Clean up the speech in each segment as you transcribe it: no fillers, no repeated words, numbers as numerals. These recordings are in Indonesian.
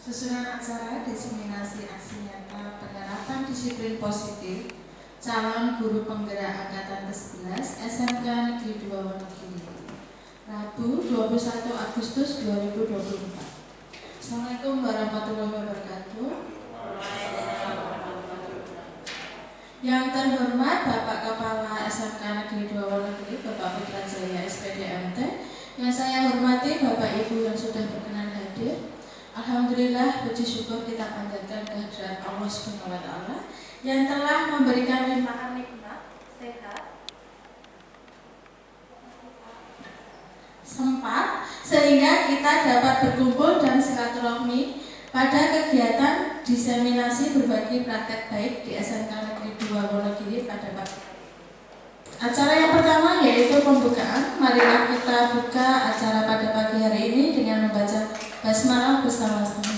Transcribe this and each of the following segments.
Susunan acara diseminasi aksi nyata penerapan disiplin positif calon guru penggerak angkatan ke-11 SMK Negeri 2 Wonogiri, Rabu 21 Agustus 2024. Assalamualaikum warahmatullahi wabarakatuh. Yang terhormat Bapak Kepala SMK Negeri 2 Wonogiri, Bapak Putrajaya SPDMT, yang saya hormati Bapak Ibu yang sudah berkenan hadir. Alhamdulillah, puji syukur kita panjatkan kehadirat Allah Subhanahu wa Ta'ala yang telah memberikan limpahan nikmat, sehat, sempat sehingga kita dapat berkumpul dan silaturahmi pada kegiatan diseminasi berbagi praktek baik di SMK Negeri 2 Wonogiri pada pagi. Acara yang pertama yaitu pembukaan. Marilah kita buka acara pada pagi hari ini dengan membaca basmalah bersama-sama.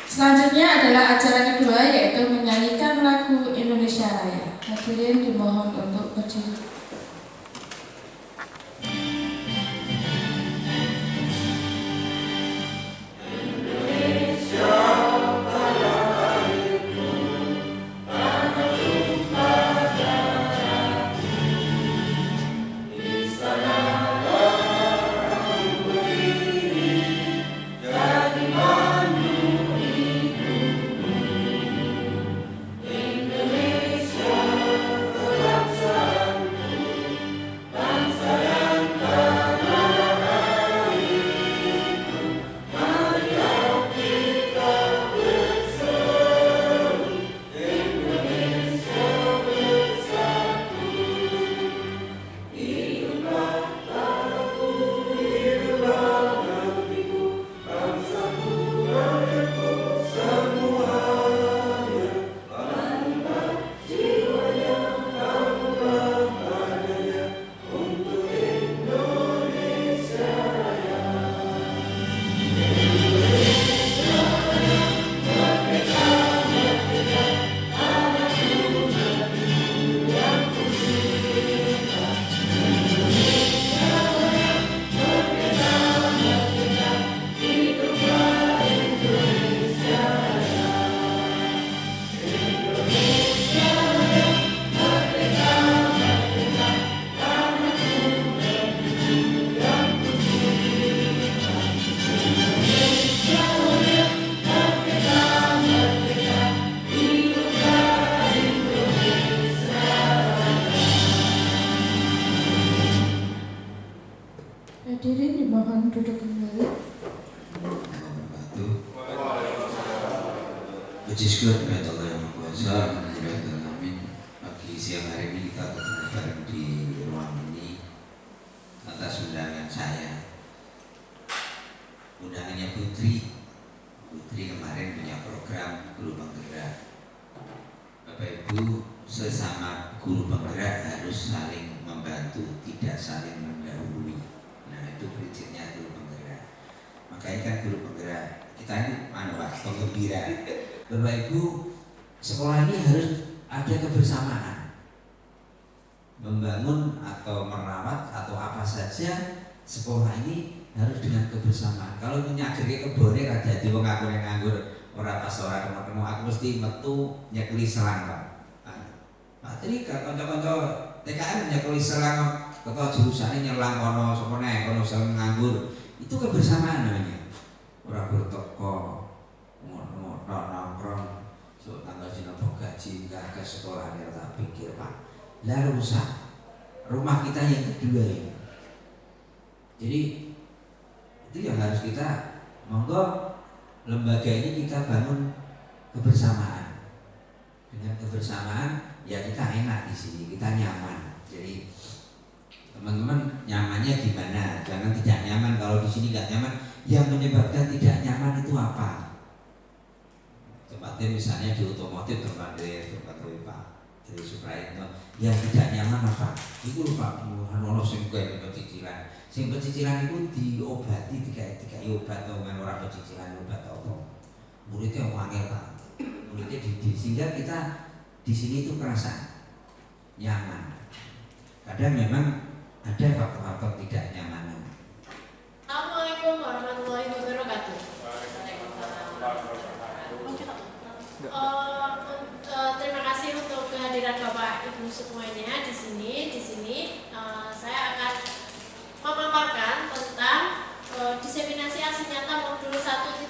Selanjutnya adalah acara kedua yaitu menyanyikan lagu Indonesia Raya. Hadirin dimohon untuk berdiri. Hadirin dimohon duduk kembali. Puji syukur kepada Allah yang Maha Kuasa. Amin. Pagi siang hari ini kita bertemu bareng di ruang ini atas undangan saya. Undangannya Putri kemarin punya program guru penggerak. Bapak Ibu, sesama guru penggerak harus saling membantu, tidak saling mendahului. Nah, itu prinsipnya guru penggerak. Makanya kan guru penggerak kita ini penggembira. Bapak Ibu, sekolah ini harus ada kebersamaan. Membangun atau merawat atau apa saja sekolah ini harus dengan kebersamaan. Kalau nyakiri kebone ra dadi wong aku nek nganggur ora pas ora ketemu aku mesti metu nyekeli selang, Pak. Pak Trika kanca-kanca TKN nyekeli selang kata jurusane nyelang kono sapa nek kono sing nganggur. Itu kebersamaan namanya. Ora bertoko ngono nongkrong so tanggal jeneng gaji enggak ke sekolah nek tak pikir, Pak. Lah rusak rumah kita yang kedua ini. Jadi itu yang harus kita monggo lembaga ini kita bangun kebersamaan. Dengan kebersamaan ya kita enak di sini, kita nyaman. Jadi teman-teman nyamannya gimana? Jangan tidak nyaman. Kalau di sini nggak nyaman, yang menyebabkan tidak nyaman itu apa? Tempatnya misalnya di otomotif tempat Pak dari Supraitno, yang tidak nyaman apa? Itu Pak ono sing kowe pecicilan. Sing pecicilan itu diobati dikai obat atau orang pecicilan obat apa? Muridnya angel Pak. Muridnya dididik sehingga kita di sini itu kerasa nyaman. Kadang memang ada faktor-faktor tidak nyamanan. Assalamualaikum warahmatullahi semuanya di sini saya akan memaparkan tentang diseminasi aksi nyata modul 1.4,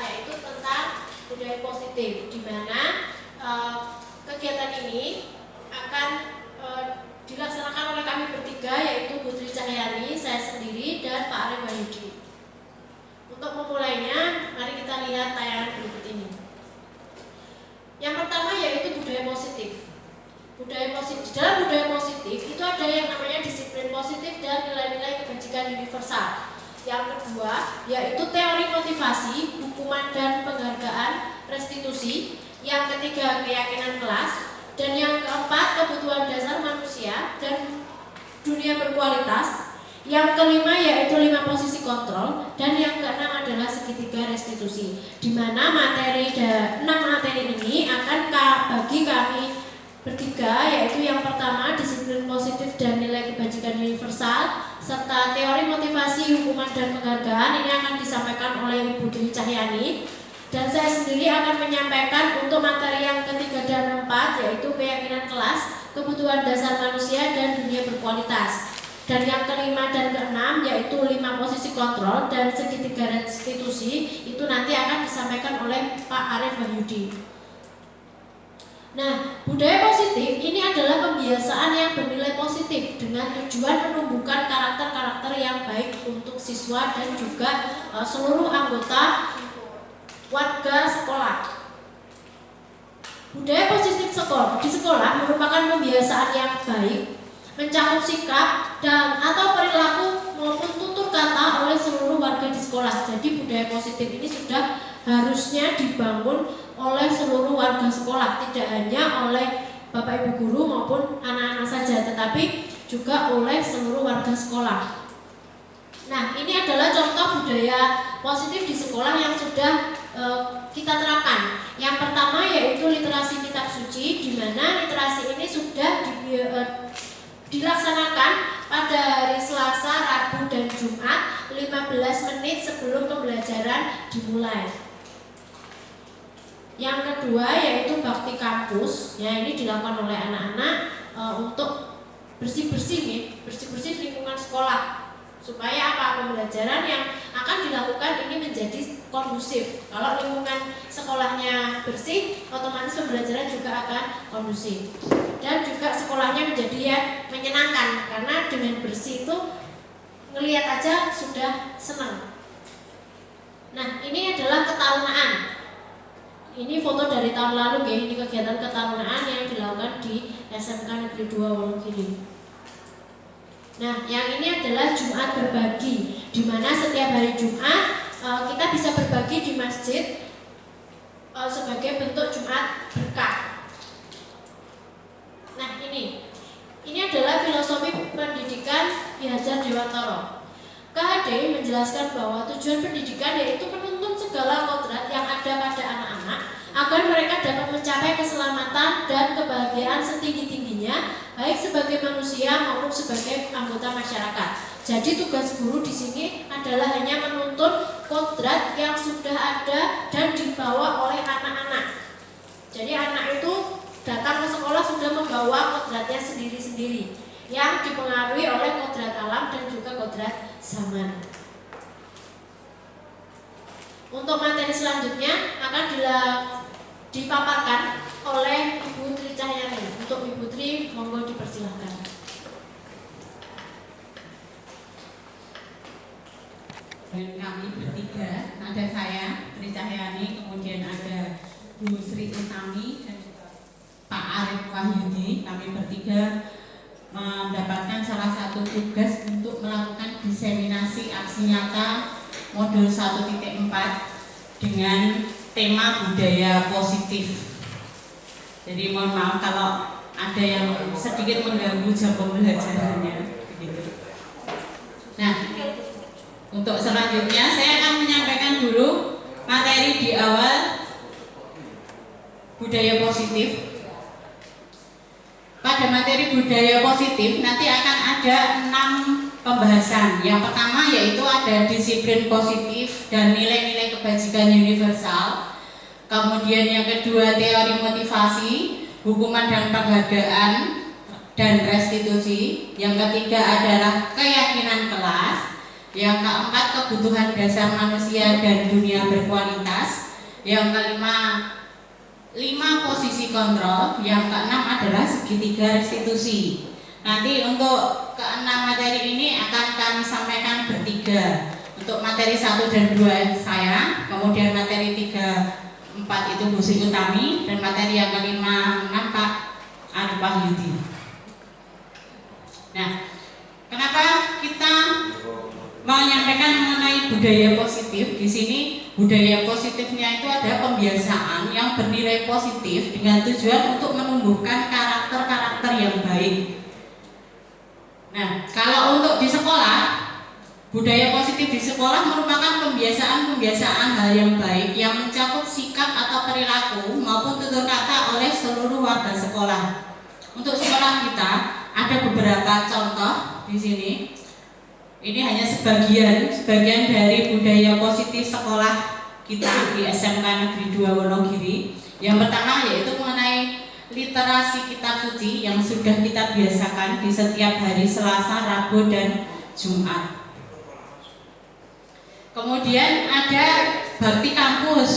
yaitu tentang budaya positif, di mana kegiatan ini akan dilaksanakan oleh kami bertiga, yaitu Putri Cahyani, saya sendiri, dan Pak Arif Wahyudi. Untuk memulainya, mari kita lihat tayangan berikut ini. Yang pertama yaitu budaya positif. Budaya positif, dalam budaya positif itu ada yang namanya disiplin positif dan nilai-nilai kebajikan universal. Yang kedua yaitu teori motivasi, hukuman dan penghargaan, restitusi. Yang ketiga keyakinan kelas, dan yang keempat kebutuhan dasar manusia dan dunia berkualitas. Yang kelima yaitu 5 posisi kontrol, dan yang keenam adalah segitiga restitusi. Di mana 6 materi ini akan bagi kami bertiga, yaitu yang pertama disiplin positif dan nilai kebajikan universal, serta teori motivasi, hukuman dan penghargaan. Ini akan disampaikan oleh Ibu Dwi Cahyani, dan saya sendiri akan menyampaikan untuk materi yang ketiga dan keempat, yaitu keyakinan kelas, kebutuhan dasar manusia dan dunia berkualitas. Dan yang kelima dan keenam yaitu 5 posisi kontrol dan segitiga restitusi, itu nanti akan disampaikan oleh Pak Arif Wahyudi. Nah, budaya positif ini adalah pembiasaan yang bernilai positif dengan tujuan menumbuhkan karakter-karakter yang baik untuk siswa dan juga seluruh anggota warga sekolah. Budaya positif di sekolah merupakan pembiasaan yang baik, mencakup sikap dan atau perilaku maupun tutur kata oleh seluruh warga di sekolah. Jadi budaya positif ini sudah harusnya dibangun oleh seluruh warga sekolah, tidak hanya oleh Bapak Ibu guru maupun anak-anak saja, tetapi juga oleh seluruh warga sekolah. Nah, ini adalah contoh budaya positif di sekolah yang sudah kita terapkan. Yang pertama yaitu literasi kitab suci, di mana literasi ini sudah dilaksanakan pada hari Selasa, Rabu, dan Jumat 15 menit sebelum pembelajaran dimulai. Yang kedua yaitu bakti kampus, ya ini dilakukan oleh anak-anak untuk bersih-bersih lingkungan sekolah, supaya pembelajaran yang akan dilakukan ini menjadi kondusif. Kalau lingkungan sekolahnya bersih, otomatis pembelajaran juga akan kondusif. Dan juga sekolahnya menjadi yang menyenangkan, karena dengan bersih itu ngelihat aja sudah senang. Nah, ini adalah ketarunaan. Ini foto dari tahun lalu ya, ini kegiatan ketarunaan yang dilakukan di SMK Negeri 2 Wonogiri. Nah, yang ini adalah Jumat berbagi, di mana setiap hari Jumat kita bisa berbagi di masjid sebagai bentuk Jumat berkah. Nah, ini adalah filosofi pendidikan Ki Hajar Dewantara. KHD menjelaskan bahwa tujuan pendidikan yaitu menuntun segala kodrat yang ada pada anak-anak agar mereka dapat mencapai keselamatan dan kebahagiaan setinggi-tingginya, baik sebagai manusia maupun sebagai anggota masyarakat. Jadi tugas guru di sini adalah hanya menuntun kodrat yang sudah ada dan dibawa oleh anak-anak. Jadi anak itu datang ke sekolah sudah membawa kodratnya sendiri-sendiri, yang dipengaruhi oleh kodrat alam dan juga kodrat zaman. Untuk materi selanjutnya akan dipaparkan oleh Ibu Tri Cahyani. Untuk Ibu Tri, monggo dipersilahkan. Dan kami bertiga, ada saya, Tri Cahyani, kemudian ada Bu Sri Utami dan Pak Arif Wahyudi. Kami bertiga mendapatkan salah satu tugas untuk melakukan diseminasi aksi nyata modul 1.4 dengan tema budaya positif. Jadi mohon maaf kalau ada yang sedikit mengganggu jam pembelajarannya. Nah, untuk selanjutnya saya akan menyampaikan dulu materi di awal budaya positif. Pada materi budaya positif nanti akan ada 6 pembahasan. Yang pertama yaitu ada disiplin positif dan nilai-nilai kebajikan universal. Kemudian yang kedua teori motivasi, hukuman dan penghargaan, dan restitusi. Yang ketiga adalah keyakinan kelas. Yang keempat, kebutuhan dasar manusia dan dunia berkualitas. Yang kelima, 5 posisi kontrol. Yang keenam adalah segitiga restitusi. Nanti untuk keenam materi ini akan kami sampaikan bertiga. Untuk materi 1 dan 2 saya, kemudian materi 3, 4 itu Bu Sri Utami, dan materi yang kelima, 6 Pak Arif Wahyudi. Nah, kenapa kita menyampaikan mengenai budaya positif? Di sini budaya positifnya itu ada pembiasaan yang bernilai positif dengan tujuan untuk menumbuhkan karakter-karakter yang baik. Nah, kalau untuk di sekolah, budaya positif di sekolah merupakan pembiasaan-pembiasaan hal yang baik yang mencakup sikap atau perilaku maupun tutur kata oleh seluruh warga sekolah. Untuk sekolah kita ada beberapa contoh di sini. Ini hanya sebagian dari budaya positif sekolah kita di SMK Negeri 2 Wonogiri. Yang pertama yaitu mengenai literasi kitab suci yang sudah kita biasakan di setiap hari Selasa, Rabu, dan Jumat. Kemudian ada bakti kampus.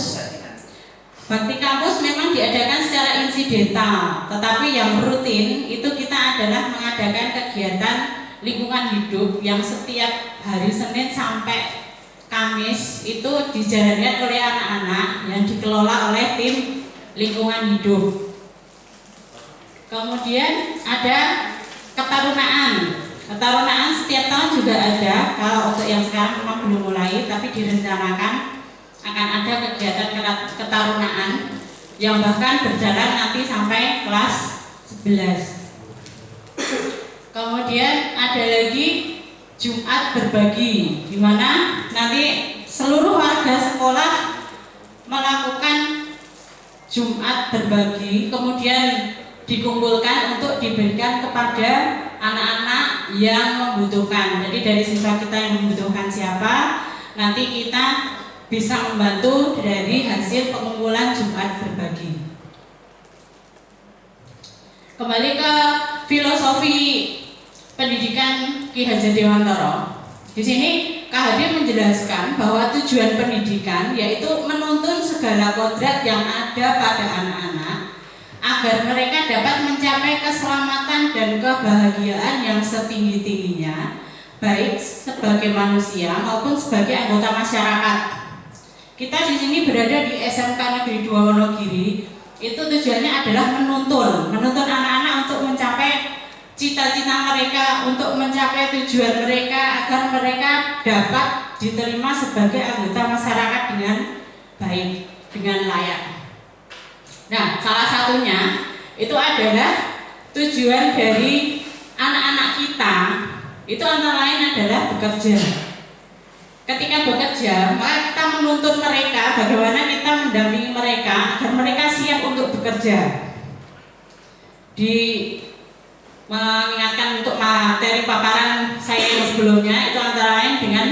Bakti kampus memang diadakan secara insidental, tetapi yang rutin itu kita adalah mengadakan kegiatan lingkungan hidup yang setiap hari Senin sampai Kamis itu dijalankan oleh anak-anak yang dikelola oleh tim lingkungan hidup. Kemudian ada ketarunaan. Ketarunaan setiap tahun juga ada. Kalau untuk yang sekarang memang belum mulai, tapi direncanakan akan ada kegiatan ketarunaan yang bahkan berjalan nanti sampai kelas 11. Kemudian ada lagi Jumat berbagi, di mana nanti seluruh warga sekolah melakukan Jumat berbagi, kemudian dikumpulkan untuk diberikan kepada anak-anak yang membutuhkan. Jadi dari siswa kita yang membutuhkan siapa, nanti kita bisa membantu dari hasil pengumpulan Jumat berbagi. Kembali ke filosofi pendidikan Ki Hajar Dewantara. Di sini Kak Hadir menjelaskan bahwa tujuan pendidikan yaitu menuntun segala kodrat yang ada pada anak-anak agar mereka dapat mencapai keselamatan dan kebahagiaan yang setinggi-tingginya, baik sebagai manusia maupun sebagai anggota masyarakat. Kita di sini berada di SMK Negeri 2 Wonogiri. Itu tujuannya adalah menuntun anak-anak untuk mencapai cita-cita mereka, untuk mencapai tujuan mereka agar mereka dapat diterima sebagai anggota masyarakat dengan baik, dengan layak. Nah, salah satunya itu adalah tujuan dari anak-anak kita itu antara lain adalah bekerja. Ketika bekerja, maka kita menuntut mereka bagaimana kita mendampingi mereka agar mereka siap untuk bekerja. Mengingatkan untuk materi paparan saya yang sebelumnya itu antara lain dengan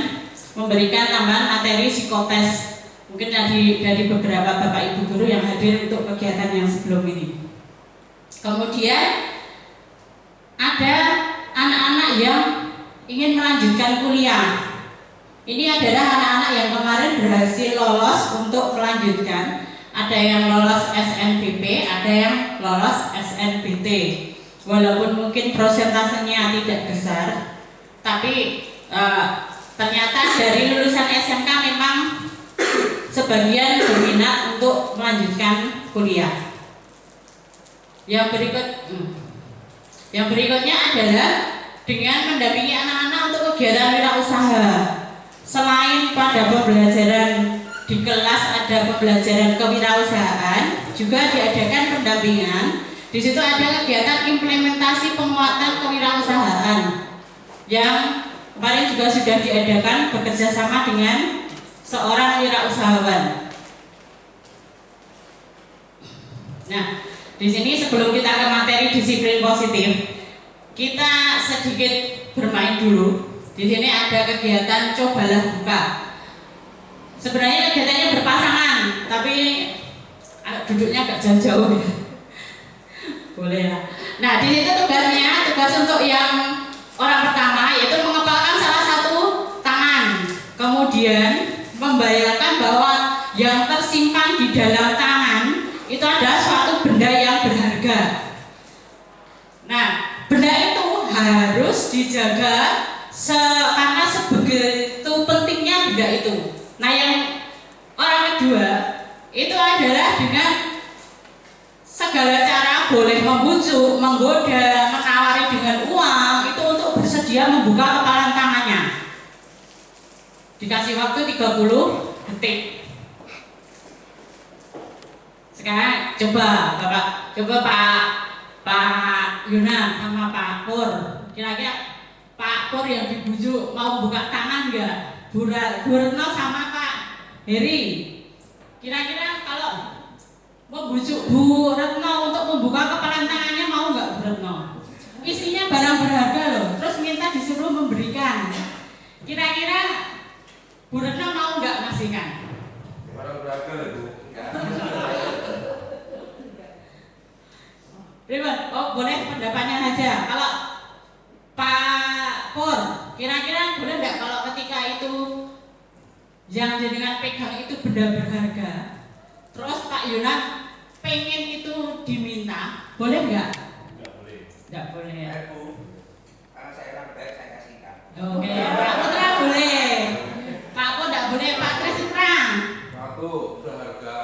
memberikan tambahan materi psikotes. Mungkin dari beberapa bapak ibu guru yang hadir untuk kegiatan yang sebelum ini. Kemudian ada anak-anak yang ingin melanjutkan kuliah. Ini adalah anak-anak yang kemarin berhasil lolos untuk melanjutkan. Ada yang lolos SNBP, ada yang lolos SNBT. Walaupun mungkin prosentasenya tidak besar, tapi ternyata dari lulusan SMK memang sebagian berminat untuk melanjutkan kuliah. Yang berikutnya adalah dengan mendampingi anak-anak untuk kegiatan wirausaha. Selain pada pembelajaran di kelas ada pembelajaran kewirausahaan, juga diadakan pendampingan. Di situ ada kegiatan implementasi penguatan kewirausahaan yang kemarin juga sudah diadakan bekerja sama dengan seorang wirausahawan. Nah, di sini sebelum kita ke materi disiplin positif, kita sedikit bermain dulu. Di sini ada kegiatan cobalah buka. Sebenarnya kegiatannya berpasangan, tapi duduknya agak jauh-jauh ya. Boleh lah. Nah, di situ tugas untuk yang orang pertama yaitu mengepalkan salah satu tangan. Kemudian membayangkan bahwa yang tersimpan di dalam tangan itu adalah suatu benda yang berharga. Nah, benda itu harus dijaga karena sebegitu pentingnya benda itu. Nah, yang orang kedua itu adalah dengan segala cara boleh membujuk, menggoda, menawari dengan uang itu untuk bersedia membuka kepalan tangannya. Dikasih waktu 30 detik. Sekarang coba Pak Yuna sama Pak Pur, kira-kira Pak Pur yang dibujuk mau buka tangan nggak? Bu Retno sama Pak Heri, kira-kira kalau membujuk Bu Retno untuk membuka kepalan tangannya mau nggak Bu Retno? Isinya barang berharga loh, terus minta disuruh memberikan. Kira-kira Bu Retno mau nggak ngasihkan? Barang berharga loh Bu. Oh, boleh pendapatnya saja. Kalau Pak Pur, kira-kira boleh nggak kalau ketika itu yang jenengan pegang itu benda berharga, terus Pak Yuna pengen itu diminta, boleh nggak? Nggak boleh. Nggak boleh. Bu, karena saya orang baik saya kasihkan. Oke, Pak Putra boleh. Pak Pur nggak boleh. Pak Tris terang. Satu, seharga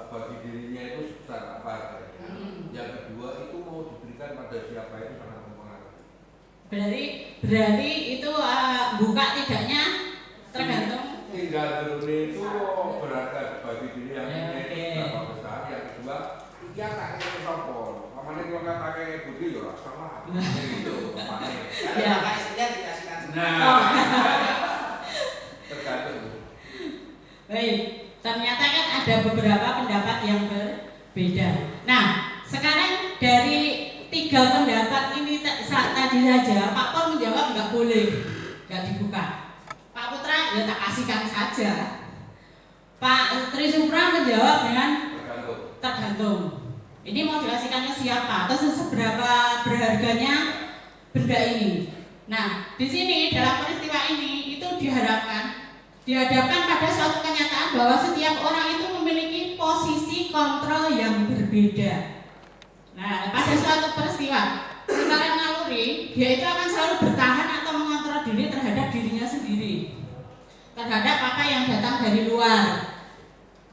bagi dirinya itu sebesar apa harganya. Yang kedua itu mau diberikan pada siapa itu sangat mempengaruhi. Berarti itu buka tidaknya tergantung. Tinggal dulu itu berharga bagi diri yang ini berapa besar. Yang kedua, dia tak pakai sopon. Mamanya kalau nggak pakai budi ya salah. Gitu, mamanya. Ya. Maka istrinya dikasihkan semua. Nah, tergantung. Baik, ternyata kan ada beberapa pendapat yang berbeda. Nah, sekarang dari 3 pendapat ini tadi saja Pak Pur menjawab nggak boleh, nggak dibuka. Pak Putra ya tak kasihkan saja. Pak Trisupra menjawab dengan tergantung. Ini mau dikasihkan ke siapa? Atau seberapa berharganya benda ini? Nah, di sini dalam peristiwa ini itu dihadapkan pada suatu kenyataan bahwa setiap orang itu memiliki posisi kontrol yang berbeda. Nah, pada suatu peristiwa secara naluri, dia itu akan selalu bertahan atau mengontrol diri terhadap dirinya sendiri, terhadap apa yang datang dari luar.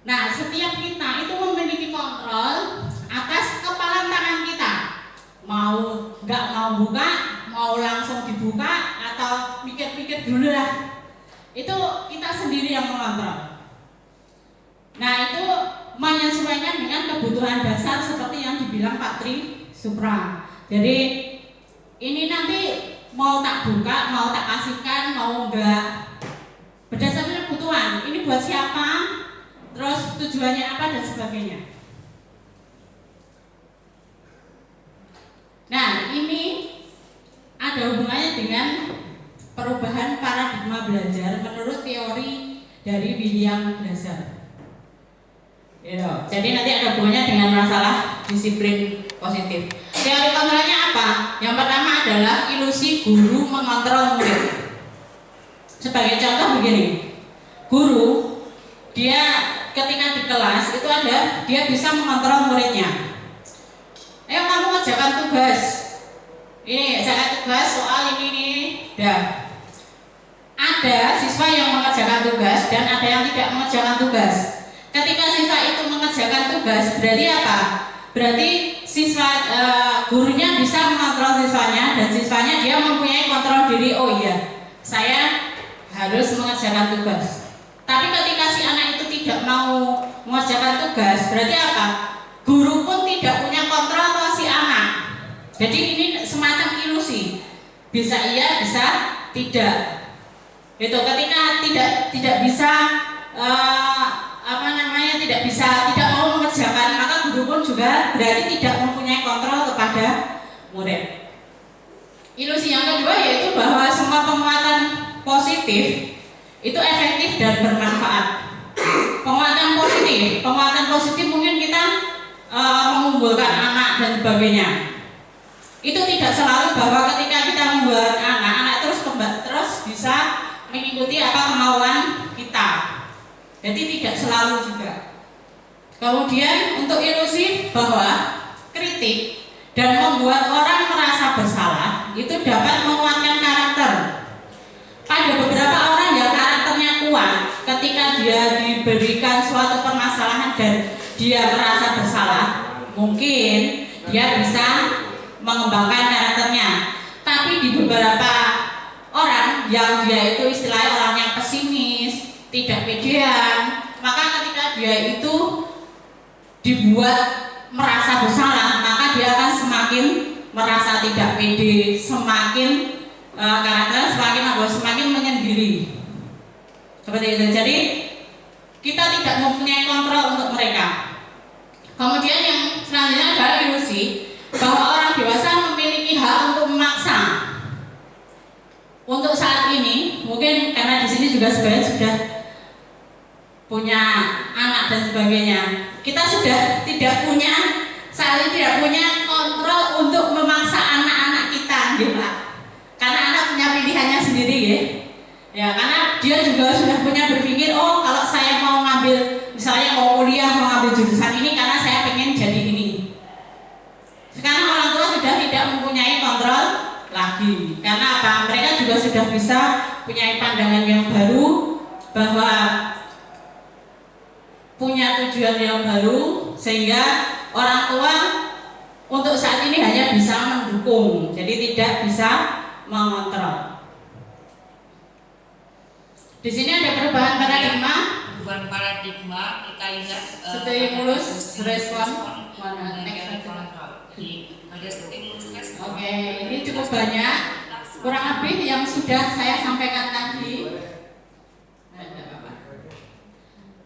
Nah, setiap kita itu memiliki kontrol atas kepalan tangan kita. Nggak mau buka, mau langsung dibuka, atau pikir-pikir dulu lah. Itu kita sendiri yang mengontrol. Nah, itu menyesuaikan dengan kebutuhan dasar seperti yang dibilang Pak Tri Supra. Jadi ini nanti mau tak buka, mau tak kasihkan, mau enggak, berdasarkan kebutuhan. Ini buat siapa, terus tujuannya apa dan sebagainya. Nah, ini ada hubungannya dengan perubahan paradigma belajar menurut teori dari William Glasser. Jadi nanti ada hubungannya dengan masalah disiplin positif. Teori kontrolnya apa? Yang pertama adalah ilusi guru mengontrol murid. Sebagai contoh begini, guru dia ketika di kelas itu dia bisa mengontrol muridnya. Ayo kamu kerjakan tugas. Ini kerjakan tugas soal ini. Dah. Ada siswa yang mengerjakan tugas dan ada yang tidak mengerjakan tugas. Ketika siswa itu mengerjakan tugas, berarti apa? Berarti siswa gurunya bisa mengontrol siswanya dan siswanya dia mempunyai kontrol diri. Oh iya, saya harus mengerjakan tugas. Tapi ketika si anak itu tidak mau mengerjakan tugas, berarti apa? Guru pun tidak punya kontrol atas si anak. Jadi ini semacam ilusi. Bisa iya, bisa tidak. Itu ketika tidak bisa tidak mau mengerjakan, maka guru pun juga berarti tidak mempunyai kontrol kepada murid. Ilusi yang kedua yaitu bahwa semua penguatan positif itu efektif dan bermanfaat. Penguatan positif mungkin kita mengumpulkan anak anak dan sebagainya. Itu tidak selalu bahwa ketika kita membuat anak terus bisa mengikuti apa kemauan kita. Jadi tidak selalu juga. Kemudian untuk ilusi bahwa kritik dan membuat orang merasa bersalah itu dapat menguatkan karakter. Pada beberapa orang yang karakternya kuat, ketika dia diberikan suatu permasalahan dan dia merasa bersalah, mungkin dia bisa mengembangkan karakternya. Tapi di beberapa orang yang dia itu istilahnya orang yang pesimis, tidak pedean, maka ketika dia itu dibuat merasa bersalah, maka dia akan semakin merasa tidak pede, semakin karakter semakin menyendiri. Seperti itu. Jadi kita tidak mempunyai kontrol untuk mereka. Kemudian yang selanjutnya adalah ilusi bahwa orang dewasa memiliki hak untuk memaksa. Untuk saat ini, mungkin karena di sini juga sebenarnya sudah punya anak dan sebagainya, kita sudah tidak punya kontrol untuk memaksa anak-anak kita, gitu Pak. Karena anak punya pilihannya sendiri, ya. Karena dia juga sudah punya berpikir, oh kalau saya mau ngambil, misalnya mau kuliah, mau ngambil jurusan ini karena saya pengen jadi ini. Sekarang orang tua sudah tidak mempunyai kontrol lagi. Karena apa? Mereka juga sudah bisa punya pandangan yang baru, bahwa punya tujuan yang baru, sehingga orang tua untuk saat ini hanya bisa mendukung, jadi tidak bisa mengontrol. Di sini ada perubahan paradigma. Perubahan paradigma kita lihat Stimulus, respon. Jadi ada stimulus respon. Oke, ini cukup banyak. Kurang lebih yang sudah saya sampaikan tadi.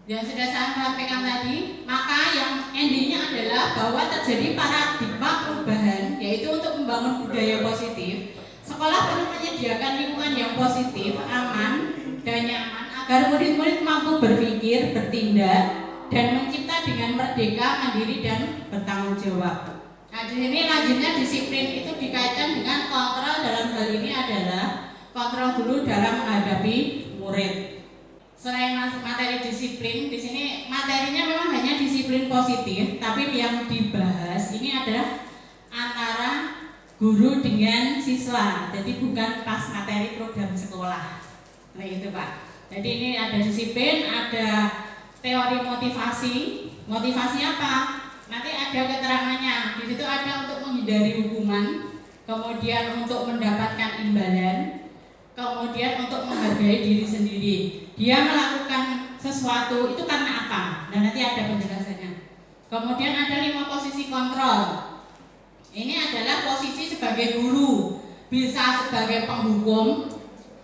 Yang sudah saya sampaikan tadi, maka yang endingnya adalah bahwa terjadi paradigma perubahan, yaitu untuk membangun budaya positif. Sekolah perlu menyediakan lingkungan yang positif, aman, dan nyaman agar murid-murid mampu berpikir, bertindak, dan mencipta dengan merdeka, mandiri, dan bertanggung jawab. Nah, di sini lanjutnya disiplin itu dikaitkan dengan kontrol. Dalam hal ini adalah kontrol dulu dalam menghadapi murid. Selain materi disiplin, di sini materinya memang hanya disiplin positif, tapi yang dibahas ini adalah antara guru dengan siswa. Jadi bukan pas materi program sekolah. Nah itu Pak. Jadi ini ada disiplin, ada teori motivasi. Motivasi apa? Nanti ada keterangannya. Di situ ada untuk menghindari hukuman, kemudian untuk mendapatkan imbalan, kemudian untuk menghargai diri sendiri. Dia melakukan sesuatu itu karena apa? Dan nanti ada penjelasannya. Kemudian ada 5 posisi kontrol. Ini adalah posisi sebagai guru, bisa sebagai penghukum,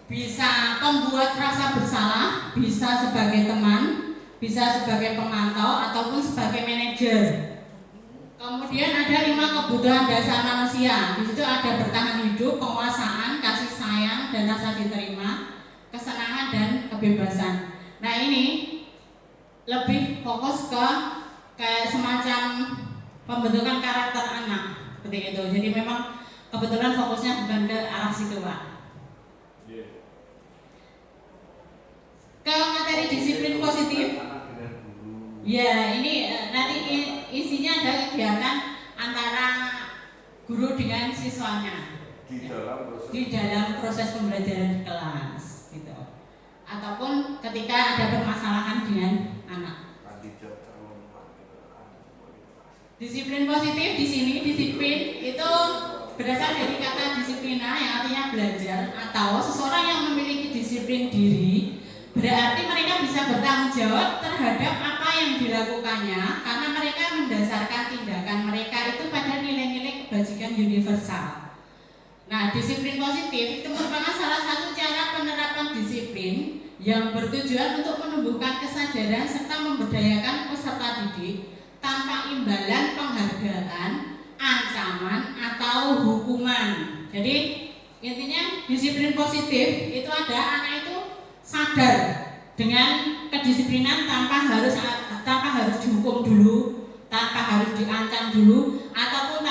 bisa pembuat rasa bersalah, bisa sebagai teman, bisa sebagai pemantau, ataupun sebagai manajer. Kemudian ada 5 kebutuhan dasar manusia. Di situ ada bertahan hidup, penguasaan, kasih sayang, dan rasa diterima, kesenangan, dan kebebasan. Nah ini lebih fokus ke kayak semacam pembentukan karakter anak seperti itu. Jadi memang kebetulan fokusnya bukan ke arah situ Pak. Ke materi disiplin positif. Ya ini nanti isinya ada kegiatan antara guru dengan siswanya di dalam proses pembelajaran di kelas gitu. Ataupun ketika ada permasalahan dengan anak. Disiplin positif di sini, disiplin itu berasal dari kata disiplina yang artinya belajar, atau seseorang yang memiliki disiplin diri berarti mereka bisa bertanggung jawab terhadap apa yang dilakukannya karena mereka mendasarkan tindakan mereka itu pada nilai-nilai kebajikan universal. Nah, disiplin positif itu merupakan salah satu cara penerapan disiplin yang bertujuan untuk menumbuhkan kesadaran serta memberdayakan peserta didik tanpa imbalan penghargaan, ancaman, atau hukuman. Jadi intinya disiplin positif itu ada anak itu sadar dengan kedisiplinan tanpa harus dihukum dulu, tanpa harus diancam dulu, ataupun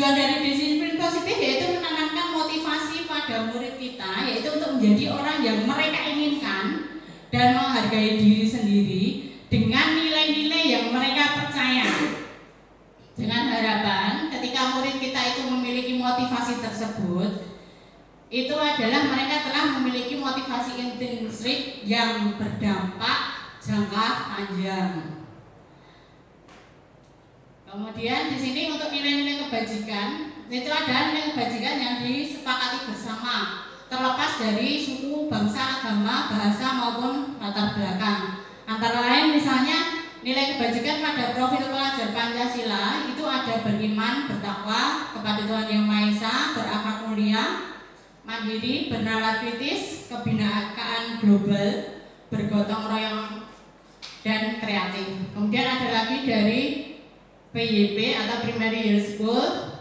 Tujuan dari disiplin positif yaitu menanamkan motivasi pada murid kita, yaitu untuk menjadi orang yang mereka inginkan dan menghargai diri sendiri dengan nilai-nilai yang mereka percaya. Dengan harapan ketika murid kita itu memiliki motivasi tersebut, itu adalah mereka telah memiliki motivasi intrinsik yang berdampak jangka panjang. Kemudian di sini untuk nilai-nilai kebajikan, itu ada nilai kebajikan yang disepakati bersama, terlepas dari suku, bangsa, agama, bahasa maupun latar belakang. Antara lain misalnya nilai kebajikan pada profil pelajar Pancasila itu ada beriman, bertakwa kepada Tuhan Yang Maha Esa, berakhlak mulia, mandiri, bernalar kritis, kebinakaan global, bergotong royong, dan kreatif. Kemudian ada lagi dari PYP atau Primary Year School,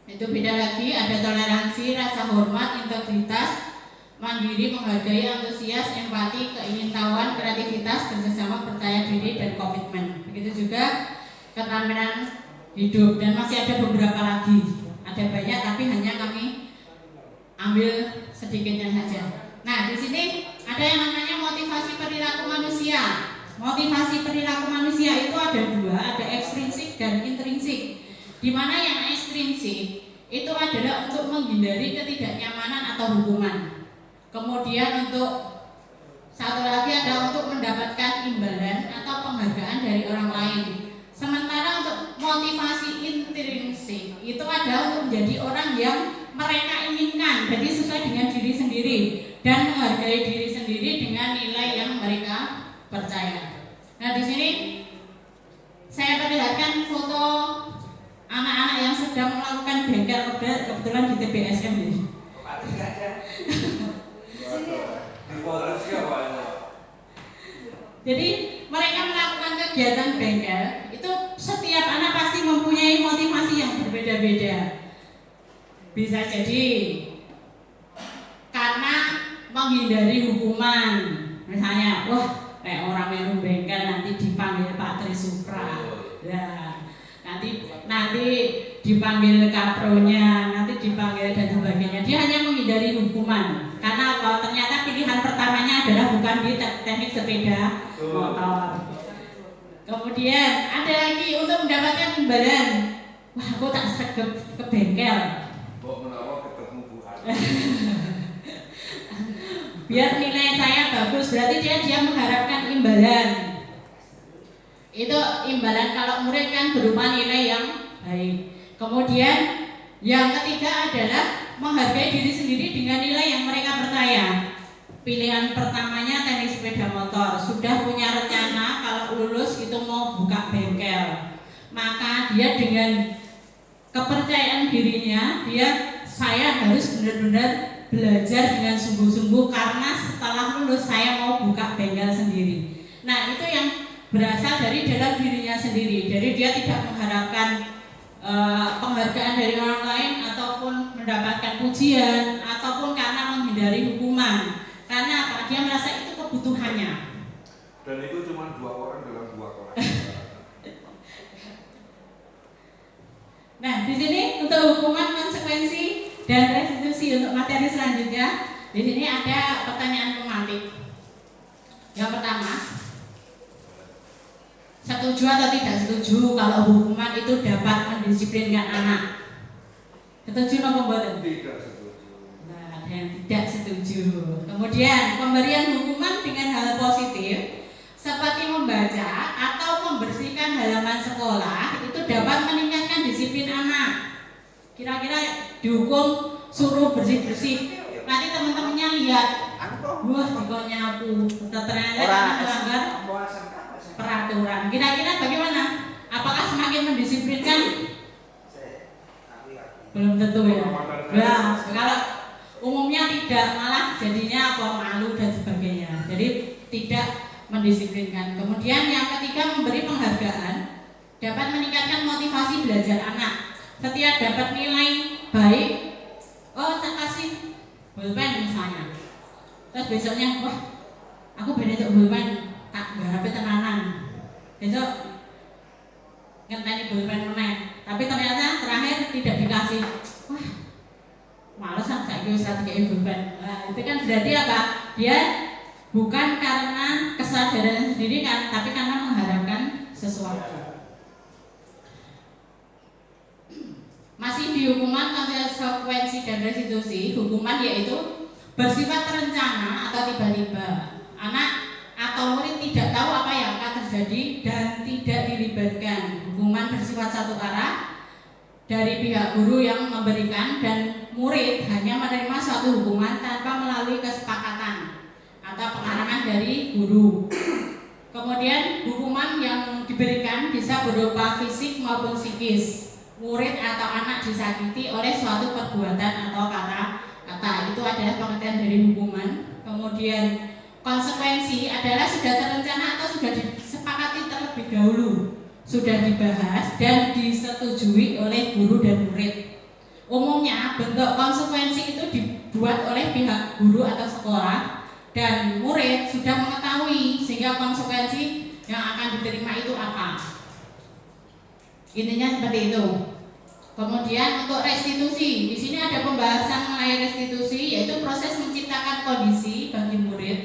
itu beda lagi, ada toleransi, rasa hormat, integritas, mandiri, menghargai, antusias, empati, keingintahuan, kreativitas, kerjasama, percaya diri, dan komitmen. Begitu juga keterampilan hidup, dan masih ada beberapa lagi. Ada banyak tapi hanya kami ambil sedikitnya saja. Nah, di sini ada yang namanya motivasi perilaku manusia. Motivasi perilaku manusia itu ada dua, ada ekstrinsik dan intrinsik. Di mana yang ekstrinsik itu adalah untuk menghindari ketidaknyamanan atau hukuman. Kemudian untuk satu lagi ada untuk mendapatkan imbalan atau penghargaan dari orang lain. Sementara untuk motivasi intrinsik itu ada untuk menjadi orang yang mereka inginkan, jadi sesuai dengan diri sendiri dan menghargai diri sendiri dengan nilai yang mereka percaya. Nah, di sini saya perlihatkan foto anak-anak yang sedang melakukan bengkel, kebetulan di TBSM ini. Jadi mereka melakukan kegiatan bengkel itu setiap anak pasti mempunyai motivasi yang berbeda-beda. Bisa jadi karena menghindari hukuman, misalnya, wah kayak orang yang bengkel nanti dipanggil Pak Trisupra, ya nanti dipanggil kapronya, nanti dipanggil dan sebagainya. Dia hanya menghindari hukuman karena kalau ternyata pilihan pertamanya adalah bukan di teknik sepeda motor. Kemudian ada lagi untuk mendapatkan imbalan. Wah, aku tak sregep ke bengkel. Biar nilai saya bagus, berarti dia mengharapkan imbalan. Itu imbalan kalau murid kan berupa nilai yang baik. Kemudian yang ketiga adalah menghargai diri sendiri dengan nilai yang mereka percaya. Pilihan pertamanya teknik sepeda motor, sudah punya rencana kalau lulus itu mau buka bengkel. Maka dia dengan kepercayaan dirinya, saya harus benar-benar belajar dengan sungguh-sungguh karena setelah lulus saya mau buka bengkel sendiri. Nah, itu yang berasal dari dalam dirinya sendiri. Jadi dia tidak mengharapkan penghargaan dari orang lain ataupun mendapatkan pujian ataupun karena menghindari hukuman. Karena apa? Dia merasa itu kebutuhannya. Dan itu cuma 2 orang dalam 2 kelas. Nah, di sini untuk hukuman, konsekuensi, dan restitusi untuk materi selanjutnya, di sini ada pertanyaan pemantik. Yang pertama, setuju atau tidak setuju kalau hukuman itu dapat mendisiplinkan anak? Setuju atau mboten? Tidak setuju. Nah, ada yang tidak setuju. Kemudian pemberian hukuman dengan hal positif seperti membaca atau membersihkan halaman sekolah itu dapat meningkatkan disiplin anak. Kira-kira dihukum suruh bersih-bersih, nanti teman-temannya lihat, wah dikon nyapu, ternyata anak melanggar peraturan. Kira-kira bagaimana? Apakah semakin mendisiplinkan? Belum tentu ya. Nah, kalau umumnya tidak, malah jadinya apa, malu dan sebagainya. Jadi tidak mendisiplinkan. Kemudian yang ketiga, memberi penghargaan dapat meningkatkan motivasi belajar anak. Setiap dapat nilai baik, oh tak kasih pulpen misalnya, terus besoknya, wah aku bener untuk pulpen, tak garape tenanan. Besok ngenteni pulpen meneh, tapi ternyata terakhir tidak dikasih. masih wah males saya wis kayak beban. Nah, itu kan berarti apa? Dia bukan karena kesadaran sendiri kan, tapi karena mengharapkan sesuatu. Masih di hukuman konsekuensi dan restitusi, hukuman yaitu bersifat terencana atau tiba-tiba. Anak atau murid tidak tahu apa yang akan terjadi dan tidak dilibatkan. Hukuman bersifat satu arah dari pihak guru yang memberikan dan murid hanya menerima suatu hukuman tanpa melalui kesepakatan atau pengarangan dari guru. Kemudian hukuman yang diberikan bisa berupa fisik maupun psikis. Murid atau anak disakiti oleh suatu perbuatan atau kata-kata, itu adalah pengertian dari hukuman. Kemudian konsekuensi adalah sudah terencana atau sudah disepakati terlebih dahulu, sudah dibahas dan disetujui oleh guru dan murid. Umumnya bentuk konsekuensi itu dibuat oleh pihak guru atau sekolah dan murid sudah mengetahui sehingga konsekuensi yang akan diterima itu apa. Intinya seperti itu. Kemudian untuk restitusi, di sini ada pembahasan mengenai restitusi, yaitu proses menciptakan kondisi bagi murid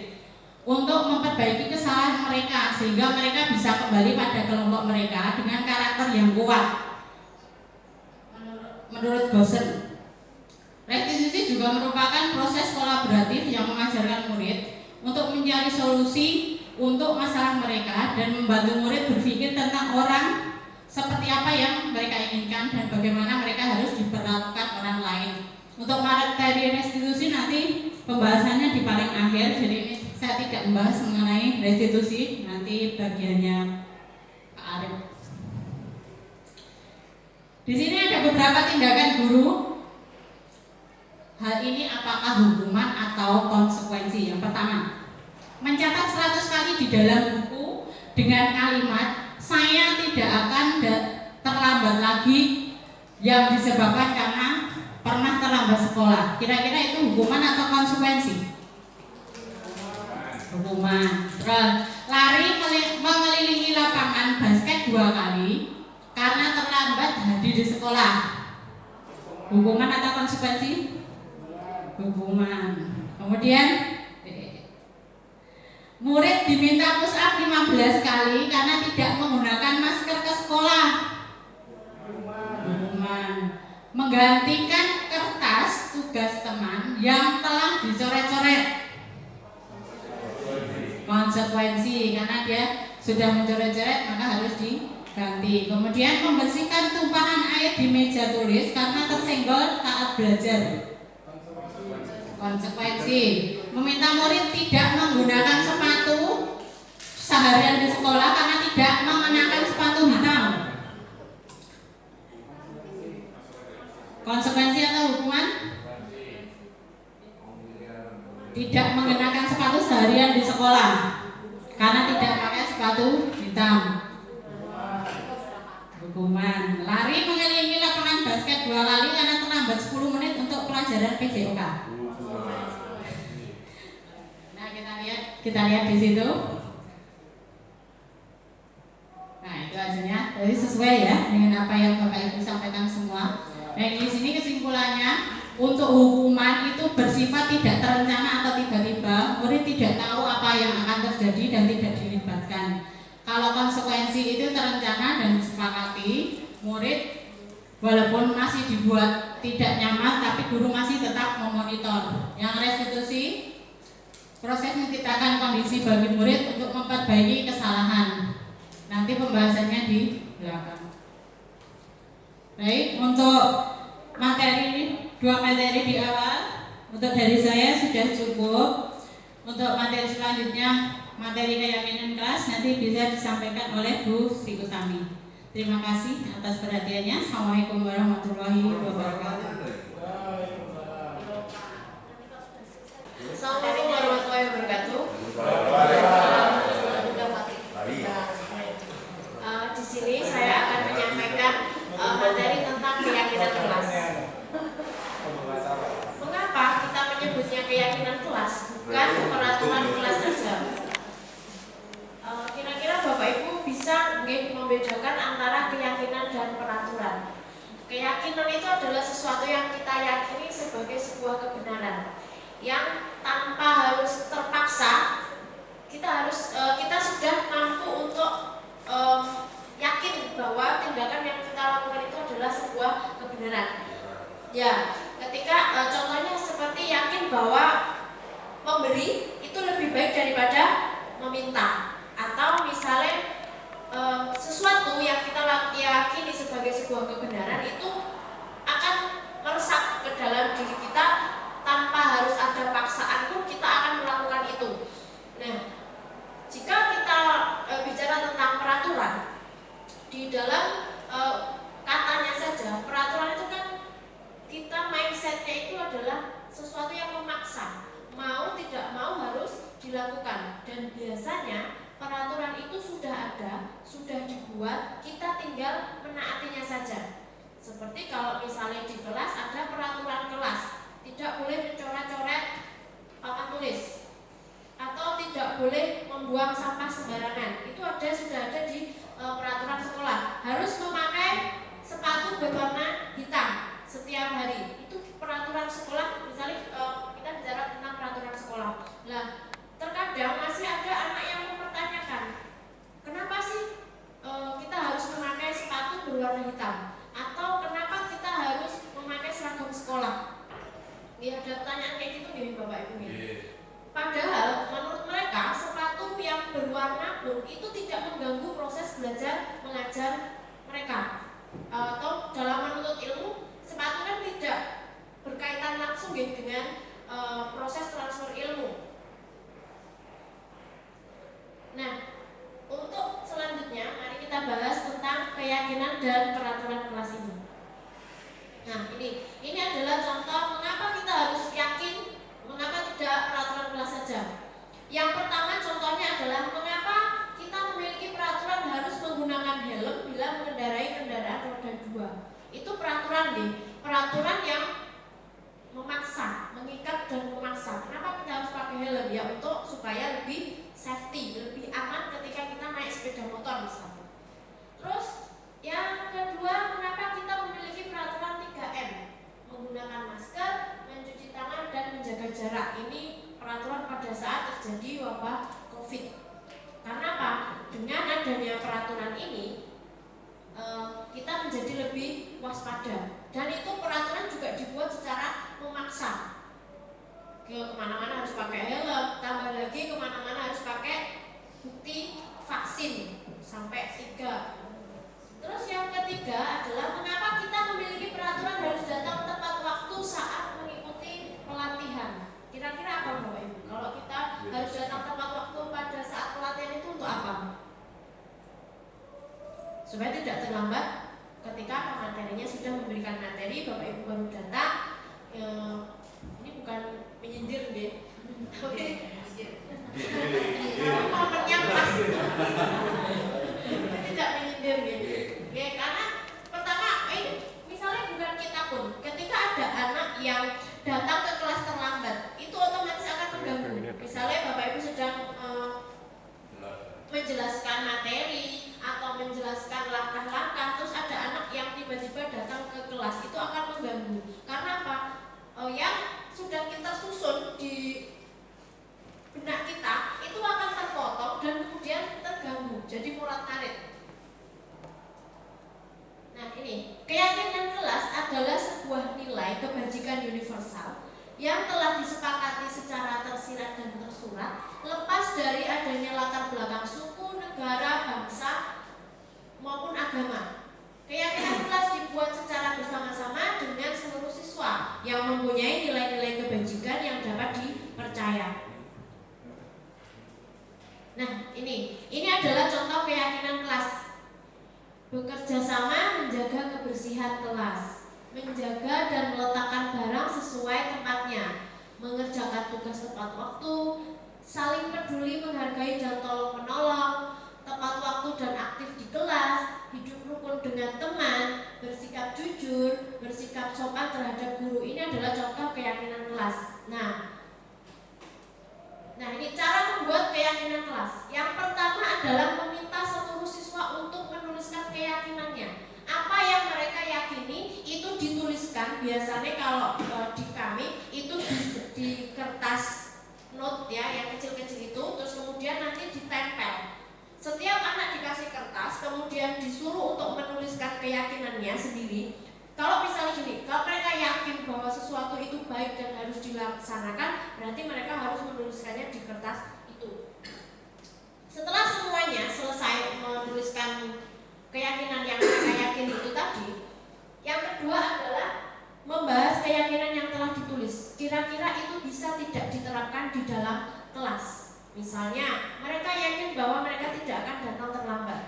untuk memperbaiki kesalahan mereka sehingga mereka bisa kembali pada kelompok mereka dengan karakter yang kuat. Menurut Gosen, restitusi juga merupakan proses kolaboratif yang mengajarkan murid untuk mencari solusi untuk masalah mereka dan membantu murid berpikir tentang orang seperti apa yang mereka inginkan dan bagaimana mereka harus diperlakukan orang lain. Untuk materi restitusi nanti pembahasannya di paling akhir, jadi ini saya tidak membahas mengenai restitusi, nanti bagiannya Pak Arif. Di sini ada beberapa tindakan guru. Hal ini apakah hukuman atau konsekuensi? Yang pertama, mencatat 100 kali di dalam buku dengan kalimat saya tidak akan terlambat lagi yang disebabkan karena pernah terlambat sekolah. Kira-kira itu hukuman atau konsekuensi? Hukuman. Lari mengelilingi lapangan basket 2 kali karena terlambat hadir di sekolah. Hukuman atau konsekuensi? Hukuman. Kemudian murid diminta push up 15 kali karena tidak menggunakan masker ke sekolah. Hukuman. Menggantikan kertas tugas teman yang telah dicoret-coret. Konsekuensi, karena dia sudah mencoret-coret maka harus diganti. Kemudian membersihkan tumpahan air di meja tulis karena tersenggol saat belajar. Konsekuensi, meminta murid tidak menggunakan sepatu seharian di sekolah karena tidak mengenakan sepatu hitam. Konsekuensi atau hukuman? Tidak mengenakan sepatu seharian di sekolah karena tidak pakai sepatu hitam. Hukuman. Lari mengelilingi lapangan basket 2 kali karena terlambat 10 menit untuk pelajaran PJOK. Nah, kita lihat di situ. Nah, itu hasilnya. Jadi sesuai ya dengan apa yang Bapak Ibu sampaikan semua. Nah, di sini kesimpulannya, untuk hukuman itu bersifat tidak terencana atau tiba-tiba. Murid tidak tahu apa yang akan terjadi dan tidak dilibatkan. Kalau konsekuensi itu terencana dan disepakati, murid walaupun masih dibuat tidak nyaman, tapi guru masih tetap memonitor. Yang restitusi, proses menciptakan kondisi bagi murid untuk memperbaiki kesalahan. Nanti pembahasannya di belakang. Baik, untuk dua materi di awal, untuk dari saya sudah cukup. Untuk materi selanjutnya, materi keyakinan kelas nanti bisa disampaikan oleh Bu Sri Utami. Terima kasih atas perhatiannya. Assalamualaikum warahmatullahi wabarakatuh. Assalamualaikum warahmatullahi wabarakatuh. Di sini saya akan menyampaikan materi tentang keyakinan kelas. Mengapa kita menyebutnya keyakinan kelas, bukan peraturan kelas saja? Kira-kira Bapak Ibu bisa membedakan antara keyakinan dan peraturan. keyakinan itu adalah sesuatu yang kita yakini sebagai sebuah kebenaran yang tanpa harus terpaksa kita sudah mampu untuk yakin bahwa tindakan yang kita lakukan itu adalah sebuah kebenaran. Ya, ketika contohnya seperti yakin bahwa memberi itu lebih baik daripada meminta, atau misalnya sesuatu yang kita yakini sebagai sebuah kebenaran itu akan meresap ke dalam diri kita tanpa harus ada paksaan pun kita akan melakukan itu. Nah, jika kita bicara tentang peraturan, di dalam katanya saja peraturan itu kan kita mindsetnya itu adalah sesuatu yang memaksa, mau tidak mau harus dilakukan, dan biasanya peraturan itu sudah ada, sudah dibuat, kita tinggal menaatinya saja. Seperti kalau misalnya di kelas ada peraturan kelas, tidak boleh mencoret-coret papan tulis, atau tidak boleh membuang sampah sembarangan. Itu sudah ada di peraturan sekolah. Harus memakai sepatu berwarna hitam setiap hari. Itu peraturan sekolah. Misalnya kita bicara tentang peraturan sekolah. Nah, terkadang masih ada anak yang mempertanyakan, kenapa sih kita harus memakai sepatu berwarna hitam, atau kenapa kita harus memakai seragam sekolah? Ya, ada pertanyaan kayak gitu nih Bapak Ibu. Padahal menurut mereka sepatu yang berwarna pun itu tidak mengganggu proses belajar mengajar mereka. Atau dalam menuntut ilmu, sepatu kan tidak berkaitan langsung dengan proses transfer ilmu. Nah, untuk selanjutnya mari kita bahas tentang keyakinan dan peraturan kelas ini. Nah, ini adalah contoh mengapa kita harus yakin, mengapa tidak peraturan kelas saja. Yang pertama contohnya adalah mengapa kita memiliki peraturan harus menggunakan helm bila mengendarai kendaraan roda 2. Itu peraturan yang memaksa, mengikat dan memaksa. Kenapa kita harus pakai helm? Ya untuk supaya lebih safety, lebih aman ketika kita naik sepeda motor misalnya. Terus yang kedua, mengapa kita memiliki peraturan 3M? Menggunakan masker, mencuci tangan, dan menjaga jarak. Ini peraturan pada saat terjadi wabah COVID. Karena apa? Dengan adanya peraturan ini, kita menjadi lebih waspada. Dan itu peraturan juga dibuat secara memaksa. Kemana-mana harus pakai helm, tambah lagi kemana-mana harus pakai bukti vaksin sampai 3. Terus yang ketiga adalah mengapa kita memiliki peraturan harus datang tepat waktu saat mengikuti pelatihan. Kira-kira apa Bapak Ibu? Kalau kita harus datang tepat waktu pada saat pelatihan itu untuk apa? Supaya tidak terlambat ketika materinya sudah memberikan materi, Bapak Ibu baru datang. Ini bukan menyindir deh, tapi momennya pas. Tidak menyindir gitu. Ya, karena pertama misalnya bukan kita pun, ketika ada anak yang datang ke kelas terlambat, itu otomatis akan mengganggu. Misalnya Bapak Ibu sedang menjelaskan materi atau menjelaskan langkah-langkah, terus ada anak yang tiba-tiba datang ke kelas, itu akan mengganggu. Karena apa? Yang sudah kita susun di benak kita itu akan terpotong dan kemudian terganggu, jadi morat-marit. Nah, ini keyakinan kelas adalah sebuah nilai kebajikan universal yang telah disepakati secara tersirat dan tersurat, lepas dari adanya latar belakang suku, negara, bangsa maupun agama. Keyakinan kelas dibuat secara bersama-sama dengan seluruh siswa yang mempunyai nilai-nilai kebajikan yang dapat dipercaya. Nah, ini adalah contoh keyakinan kelas. Bekerja sama menjaga kebersihan kelas, menjaga dan meletakkan barang sesuai tempatnya, mengerjakan tugas tepat waktu, saling peduli, menghargai dan tolong menolong, tepat waktu dan aktif di kelas, hidup rukun dengan teman, bersikap jujur, bersikap sopan terhadap guru. Ini adalah contoh keyakinan kelas. Nah, ini cara membuat keyakinan kelas. Yang pertama adalah meminta seluruh siswa untuk menuliskan keyakinannya. Apa yang mereka yakini note ya, yang kecil-kecil itu, terus kemudian nanti ditempel. Setiap anak dikasih kertas, kemudian disuruh untuk menuliskan keyakinannya sendiri. Kalau misalnya gini, kalau mereka yakin bahwa sesuatu itu baik dan harus dilaksanakan, berarti mereka harus menuliskannya di kertas itu. Setelah semuanya selesai menuliskan keyakinan yang mereka yakin itu tadi, yang kedua adalah membahas keyakinan yang telah ditulis. Kira-kira itu bisa tidak diterapkan di dalam kelas. Misalnya, mereka yakin bahwa mereka tidak akan datang terlambat.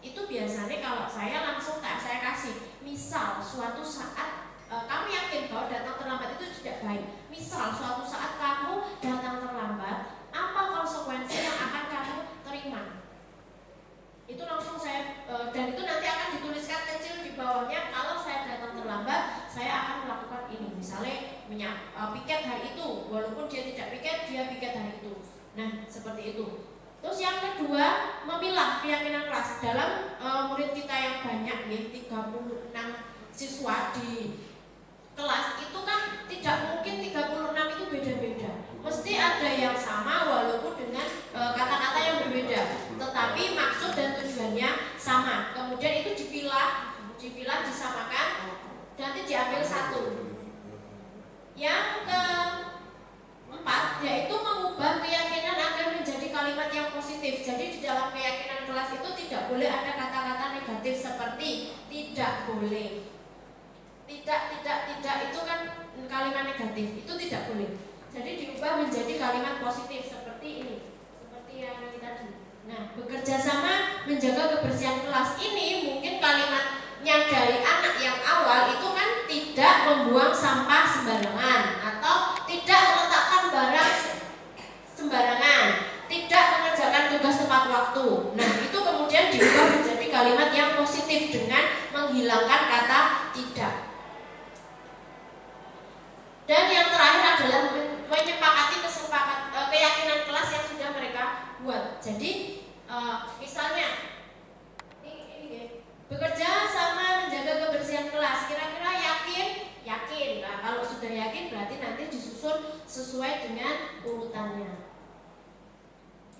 Itu biasanya kalau saya langsung saya kasih. Misal suatu saat kamu yakin bahwa datang terlambat itu tidak baik. Misal suatu saat kamu datang terlambat, apa konsekuensi yang akan kamu terima? Itu langsung saya dan itu nanti akan dituliskan kecil di bawahnya. Kalau saya datang terlambat, saya akan melakukan ini. Misalnya piket hari itu, walaupun dia tidak piket, dia piket hari itu. Nah, seperti itu. Terus yang kedua, memilah keyakinan kelas. Dalam murid kita yang banyak nih, 36 siswa di kelas, itu kan tidak mungkin 36 itu beda-beda. Mesti ada yang sama walaupun dengan kata-kata yang berbeda, tetapi maksud dan tujuannya sama. Kemudian itu dipilah, disamakan, nanti diambil satu. Yang keempat, yaitu mengubah keyakinan agar menjadi kalimat yang positif. Jadi di dalam keyakinan kelas itu tidak boleh ada kata-kata negatif seperti tidak boleh, tidak itu kan kalimat negatif, itu tidak boleh. Jadi diubah menjadi kalimat positif seperti ini, seperti yang tadi. Nah, bekerja sama menjaga kebersihan kelas ini mungkin kalimatnya dari anak yang awal itu kan tidak membuang sampah sembarangan atau tidak meletakkan barang sembarangan, tidak mengerjakan tugas tepat waktu. Nah, itu kemudian diubah menjadi kalimat yang positif dengan menghilangkan kata tidak. Dan yang terakhir adalah menyepakati keyakinan kelas yang sudah mereka buat. Jadi misalnya ini bekerja sama menjaga kebersihan kelas, kira-kira yakin. Nah, kalau sudah yakin berarti nanti disusun sesuai dengan urutannya.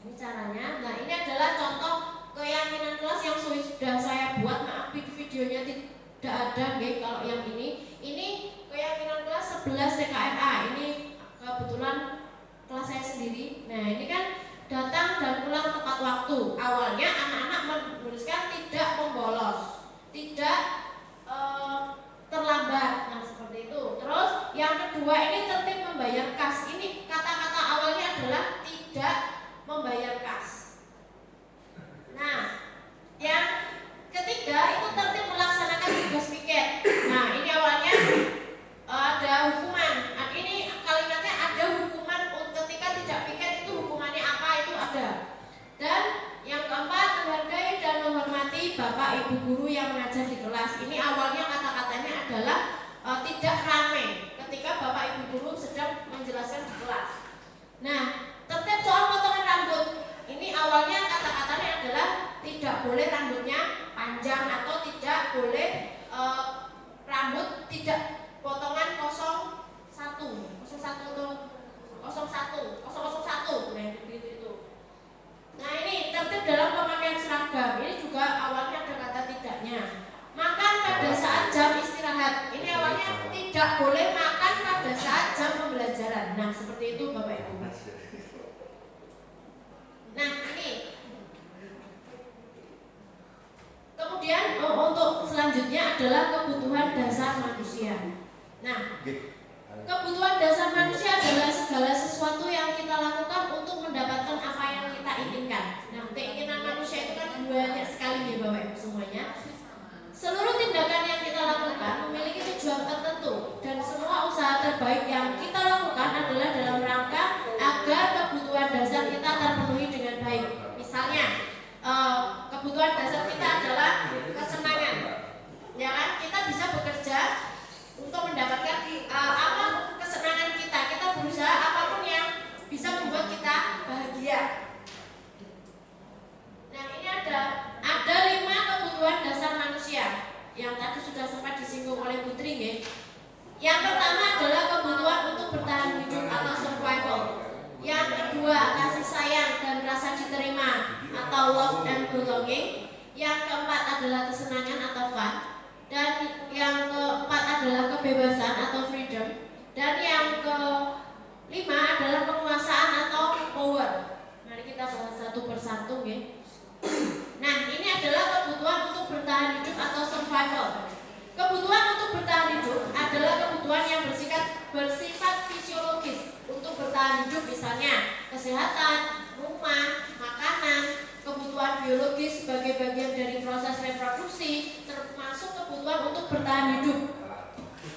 Ini caranya. Nah, ini adalah contoh keyakinan kelas yang sudah saya buat. Maaf, videonya tidak ada, nggih. Kalau yang ini keyakinan kelas 11 TKMA. Ini kebetulan kelas saya sendiri. Nah, ini kan datang dan pulang tepat waktu. Awalnya anak-anak menuliskan tidak membolos, tidak terlambat. Nah, seperti itu. Terus yang kedua ini tertib membayar kas. Ini kata-kata awalnya adalah tidak membayar kas. Nah, yang ketiga itu tertib melaksanakan tugas piket. Nah, ini awalnya ada hukuman. Nah, ini kalimatnya ada hukuman ketika tidak piket, itu hukumannya apa, itu ada. Dan yang keempat, menghargai dan menghormati bapak ibu guru yang mengajar di kelas. Ini awalnya kata-katanya adalah tidak ramai ketika bapak ibu guru sedang menjelaskan di kelas. Nah, tertib soal potongan rambut. Ini awalnya kata-katanya adalah tidak boleh rambutnya panjang atau tidak boleh rambut tidak potongan 01 nah itu. Nah, ini tertib dalam pemakaian seragam. Ini juga awalnya ada kata tidaknya. Makan pada saat jam istirahat. Ini awalnya tidak boleh makan pada saat jam pembelajaran. Nah, seperti itu Bapak Ibu. Nah, ini kemudian untuk selanjutnya adalah kebutuhan dasar manusia. Nah, kebutuhan dasar manusia adalah segala sesuatu yang kita lakukan untuk mendapatkan apa yang kita inginkan. Nah, keinginan manusia itu kan banyak sekali ya Bapak Ibu semuanya. Seluruh tindakan yang kita lakukan memiliki tujuan tertentu, dan semua usaha terbaik yang kita lakukan adalah dalam rangka agar kebutuhan dasar kita terpenuhi dengan baik. Misalnya, kebutuhan dasar kita adalah kesenangan, ya kan? Kita bisa bekerja untuk mendapatkan apa kesenangan kita. Kita berusaha atau love and belonging. Yang keempat adalah kesenangan atau fun. Dan yang keempat adalah kebebasan atau freedom. Dan yang kelima adalah penguasaan atau power. Mari kita bahas satu persatu ya. Nah, ini adalah kebutuhan untuk bertahan hidup atau survival. Kebutuhan untuk bertahan hidup adalah kebutuhan yang bersifat fisiologis untuk bertahan hidup, misalnya kesehatan, rumah, makanan, kebutuhan biologis sebagai bagian dari proses reproduksi, termasuk kebutuhan untuk bertahan hidup.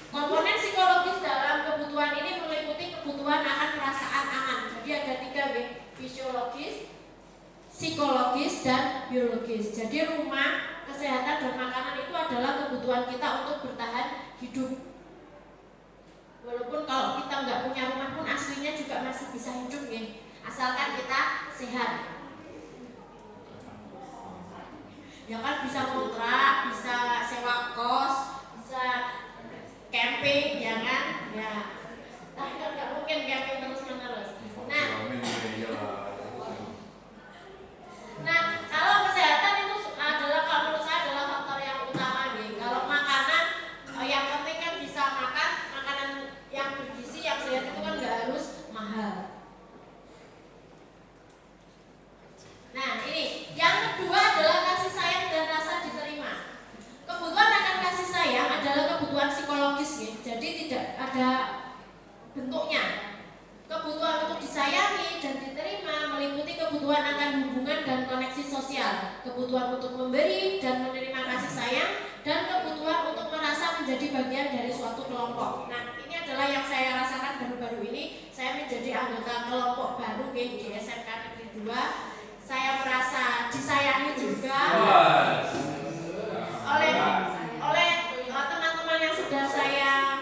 Komponen psikologis dalam kebutuhan ini meliputi kebutuhan akan perasaan aman. Jadi ada 3 fisiologis, psikologis, dan biologis. Jadi rumah, kesehatan, dan makanan itu adalah kebutuhan kita untuk bertahan hidup. Walaupun kalau kita nggak punya rumah pun aslinya juga masih bisa hidup ya, asalkan kita sehat. Ya kan bisa kontrak, bisa sewa kos, bisa camping, ya kan? Ya. Tapi kan nggak mungkin camping terus-menerus. Nah, kalau kesehatan itu adalah, kalau menurut saya adalah faktor yang utama nih. Kalau makanan, yang penting kan bisa makan makanan yang bergizi, yang sehat itu kan nggak harus mahal. Nah, ini yang kedua adalah kasih sayang dan rasa diterima. Kebutuhan akan kasih sayang adalah kebutuhan psikologis ya. Jadi tidak ada bentuknya. Kebutuhan untuk disayangi dan diterima meliputi kebutuhan akan hubungan dan koneksi sosial, kebutuhan untuk memberi dan menerima kasih sayang, dan kebutuhan untuk merasa menjadi bagian dari suatu kelompok. Nah, ini adalah yang saya rasakan baru-baru ini. Saya menjadi anggota kelompok baru di SMK Negeri 2. Saya merasa disayangi juga oleh teman-teman yang sudah saya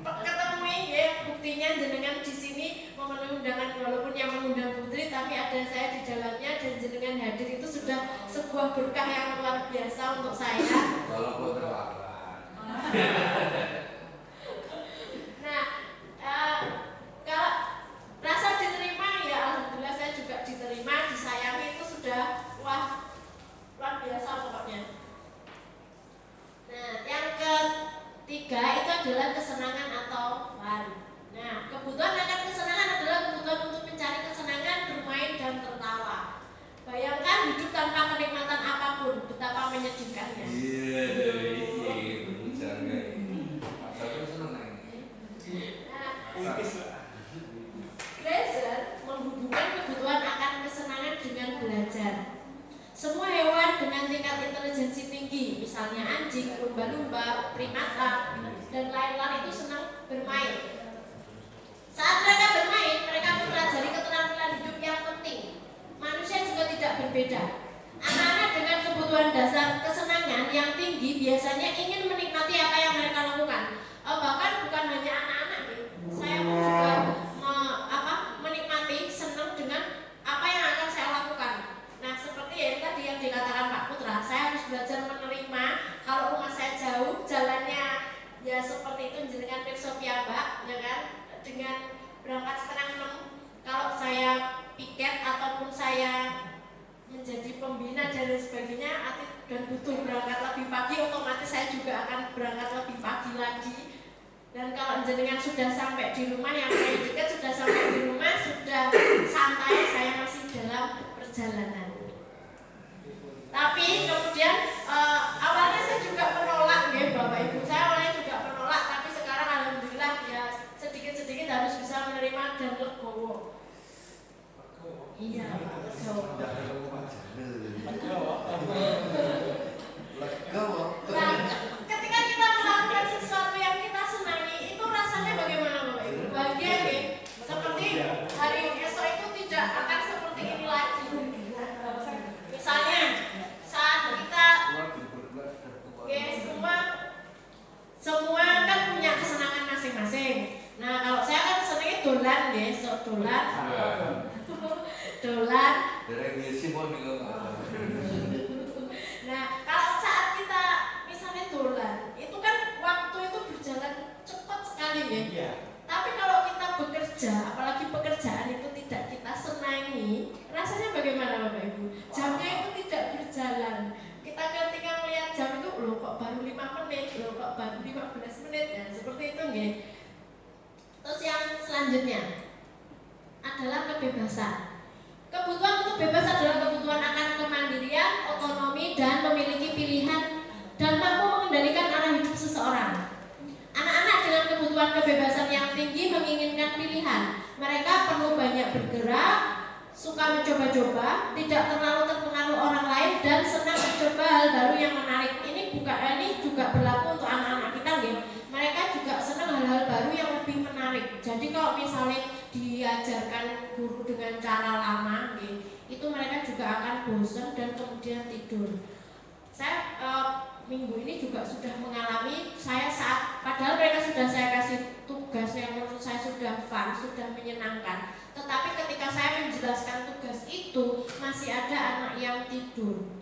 ketemui ya. Buktinya jenengan di sini memenuhi undangan, walaupun yang mengundang Putri, tapi ada saya di dalamnya, dan jenengan hadir itu sudah sebuah berkah yang luar biasa untuk saya. Walaupun terlambat. Nah, kalau rasa diterima ya alhamdulillah saya juga diterima, disayangi itu sudah wah luar biasa pokoknya. Nah, yang ketiga itu adalah kesenangan atau fun. Nah, kebutuhan akan kesenangan adalah kebutuhan untuk mencari kesenangan, bermain, dan tertawa. Bayangkan hidup tanpa kenikmatan apapun, betapa menyedihkannya. Fraser menghubungkan kebutuhan akan kesenangan dengan belajar. Semua hewan dengan tingkat intelijensi tinggi, misalnya anjing, lumba-lumba, primata, dan lain-lain itu senang bermain. Saat mereka bermain, mereka mempelajari keterampilan hidup yang penting. Manusia juga tidak berbeda. Anak-anak dengan kebutuhan dasar kesenangan yang tinggi biasanya ingin menikmati apa yang mereka lakukan. Bahkan bukan hanya anak-anak nih. Saya pun juga menikmati, senang dengan apa yang akan saya lakukan. Nah, seperti yang tadi yang dikatakan Pak Putra, saya harus belajar menerima kalau rumah saya jauh, jalannya ya seperti itu jenengan pirsa piyambak, ya kan? Dengan berangkat 5:30, kalau saya piket ataupun saya menjadi pembina dan lain sebagainya, dan butuh berangkat lebih pagi, otomatis saya juga akan berangkat lebih pagi lagi. Dan kalau jenengan sudah sampai di rumah, yang saya tiket sudah sampai di rumah, sudah santai, saya masih dalam perjalanan. Tapi kemudian awalnya saya juga menolak ya Bapak Ibu, saya awalnya juga menolak, tapi sekarang alhamdulillah ya sedikit-sedikit harus bisa menerima dan legowo. Iya, legowo. Nah, ketika kita melakukan sesuatu yang kita senangi, itu rasanya bagaimana Bapak Ibu? Bahagia ya? Seperti hari esok itu tidak akan seperti ini lagi. Misalnya saat kita semua kan punya kesenangan masing-masing. Nah, kalau saya kan senangnya dolan ya, dolan. Nah, kalau saat kita misalnya dolan, itu kan waktu itu berjalan cepat sekali ya. Tapi kalau kita bekerja, apalagi pekerjaan itu tidak kita senangi, selanjutnya adalah kebebasan. Kebutuhan untuk bebas adalah kebutuhan akan kemandirian, otonomi, dan memiliki pilihan dan mampu mengendalikan arah hidup seseorang. Anak-anak dengan kebutuhan kebebasan yang tinggi menginginkan pilihan. Mereka perlu banyak bergerak, suka mencoba-coba, tidak terlalu terpengaruh orang lain, dan senang mencoba hal baru yang menarik. Ini juga berlaku untuk anak-anak kita, ya. Mereka juga senang hal-hal baru yang lebih menarik. Jadi kalau misalnya diajarkan guru dengan cara lama, ya, itu mereka juga akan bosan dan kemudian tidur. Saya minggu ini juga sudah mengalami, padahal mereka sudah saya kasih tugas yang menurut saya sudah fun, sudah menyenangkan, tetapi ketika saya menjelaskan tugas itu masih ada anak yang tidur.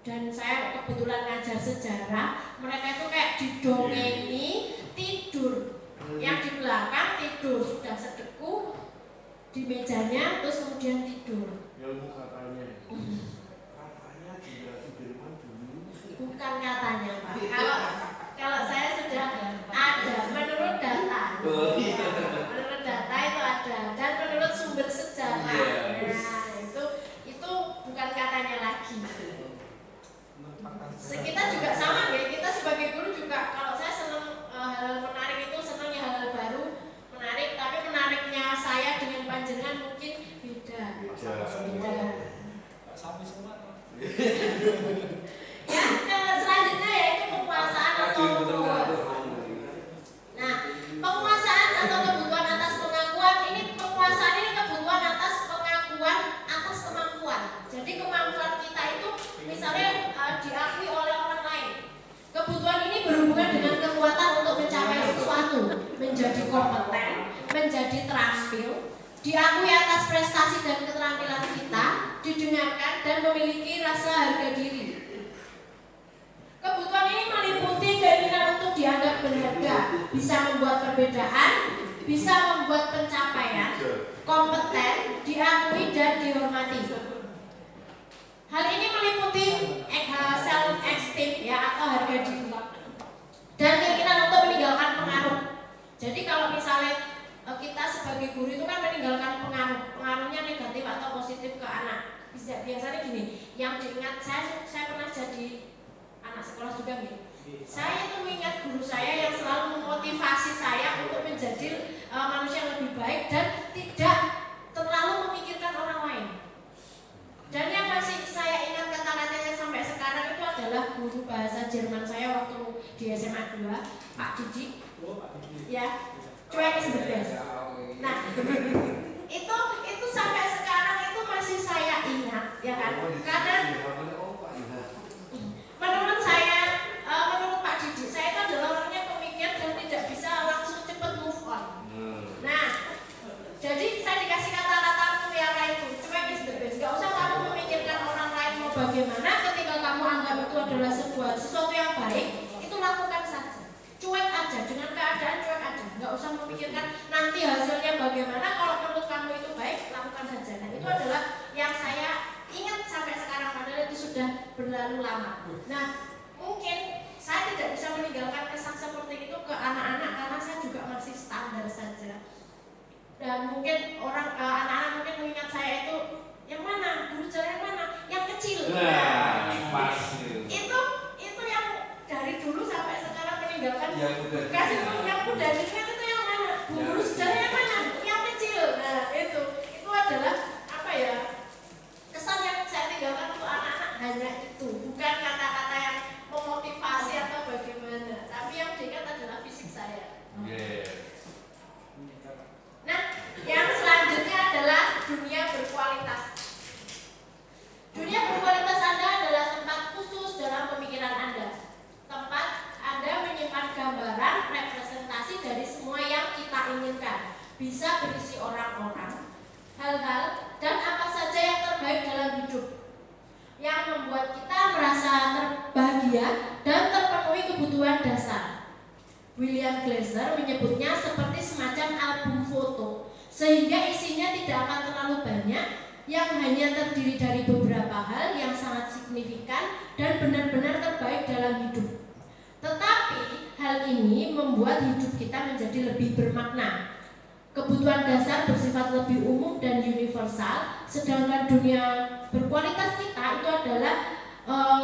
Dan saya kebetulan ngajar sejarah, mereka itu kayak didongengi tidur, yang di belakang tidur sudah sedeku di mejanya terus kemudian tidur. Ilmu katanya. Katanya juga Sudirman dulu. Bukan katanya, Pak. Kalau saya sudah ada menurut data. Menurut data itu ada, dan menurut sumber sejarah. Nah, itu bukan katanya lagi. Kita juga sama, ya. Kita sebagai guru juga, kalau saya senang hal-hal menarik itu senangnya hal-hal baru, menarik. Tapi menariknya saya dengan panjenengan mungkin beda. Ya, selanjutnya yaitu penguasaan atau nah, penguasaan atau kebutuhan atas pengakuan. Ini penguasaan ini kebutuhan atas pengakuan atas kemampuan. Jadi kemampuan kita itu misalnya diakui oleh orang lain. Kebutuhan ini berhubungan dengan kekuatan untuk mencapai sesuatu, menjadi kompeten, menjadi terampil, diakui atas prestasi dan keterampilan kita, didengarkan dan memiliki rasa harga diri. Kebutuhan ini meliputi keinginan untuk dianggap berharga, bisa membuat perbedaan, bisa membuat pencapaian, kompeten, diakui dan dihormati. Hal ini meliputi self-esteem, ya, atau harga diri, dan keinginan untuk meninggalkan pengaruh. Jadi kalau misalnya kita sebagai guru itu kan meninggalkan pengaruhnya negatif atau positif ke anak. Biasanya gini, yang diingat saya pernah jadi anak sekolah juga, nih. Saya itu mengingat guru saya yang selalu memotivasi saya untuk menjadi manusia yang lebih baik dan tidak terlalu memikirkan orang lain. Dan yang masih saya ingat kata-katanya sampai sekarang itu adalah guru bahasa Jerman saya waktu di SMA 2, Pak Didi. Ya, cuek is the best. Nah, itu sampai sekarang itu masih saya ingat, ya kan? Karena menurut saya, menurut Pak Didi, saya itu adalah orangnya pemikir dan tidak bisa langsung cepat move on. Nah, jadi saya dikasih kata-kata mutiara itu, cuek is the best. Gak usah kamu memikirkan orang lain mau bagaimana. Ketika kamu anggap itu adalah sesuatu yang baik, itu lakukan saja. Cuek aja, dengan keadaan cuek aja. Gak usah memikirkan nanti hasilnya bagaimana. Kalau menurut kamu itu baik, lakukan saja. Nah, itu adalah yang saya ingat sampai sekarang, padahal itu sudah berlalu lama. Nah, mungkin saya tidak bisa meninggalkan kesan seperti itu ke anak-anak karena saya juga masih standar saja. Dan mungkin anak-anak mungkin mengingat saya itu yang mana, guru cara yang mana, yang kecil. Itu yang dari dulu sampai sekarang meninggalkan kasih yang muda. Ingat itu yang mana, guru sejarah yang mana, yang kecil. Nah, itu adalah apa ya? Kesan yang saya tinggalkan untuk anak-anak hanya itu, bukan kata-kata yang memotivasi atau bagaimana, tapi yang diingat adalah fisik saya. Nah, yang selanjutnya adalah dunia berkualitas. Dunia berkualitas Anda adalah tempat khusus dalam pemikiran Anda. Tempat Anda menyimpan gambaran representasi dari semua yang kita inginkan. Bisa berisi orang-orang, hal-hal, dan apa saja yang terbaik dalam hidup, yang membuat kita merasa bahagia dan terpenuhi kebutuhan dasar. William Glasser menyebutnya seperti semacam album foto, sehingga isinya tidak akan terlalu banyak, yang hanya terdiri dari beberapa hal yang sangat signifikan dan benar-benar terbaik dalam hidup. Tetapi hal ini membuat hidup kita menjadi lebih bermakna. kebutuhan dasar bersifat lebih umum dan universal, sedangkan dunia berkualitas kita itu adalah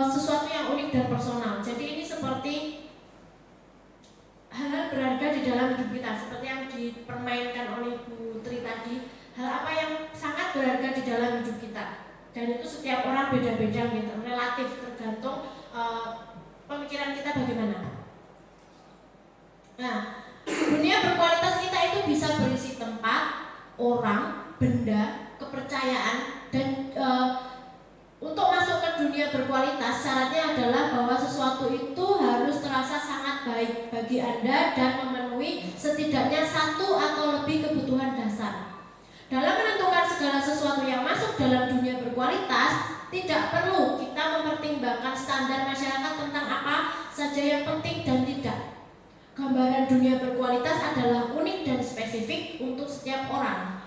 sesuatu yang unik dan personal. Jadi ini seperti hal-hal berharga di dalam hidup kita, seperti yang dipermainkan oleh Bu Tri tadi. Hal apa yang sangat berharga di dalam hidup kita, dan itu setiap orang beda-beda gitu, relatif tergantung pemikiran kita bagaimana. Nah, dunia berkualitas kita itu bisa berisi tempat, orang, benda, kepercayaan, dan untuk masuk ke dunia berkualitas syaratnya adalah bahwa sesuatu itu harus terasa sangat baik bagi Anda dan memenuhi setidaknya satu atau lebih kebutuhan dasar. Dalam menentukan segala sesuatu yang masuk dalam dunia berkualitas, tidak perlu kita mempertimbangkan standar masyarakat tentang apa saja yang penting dan tidak. Gambaran dunia berkualitas adalah unik dan spesifik untuk setiap orang.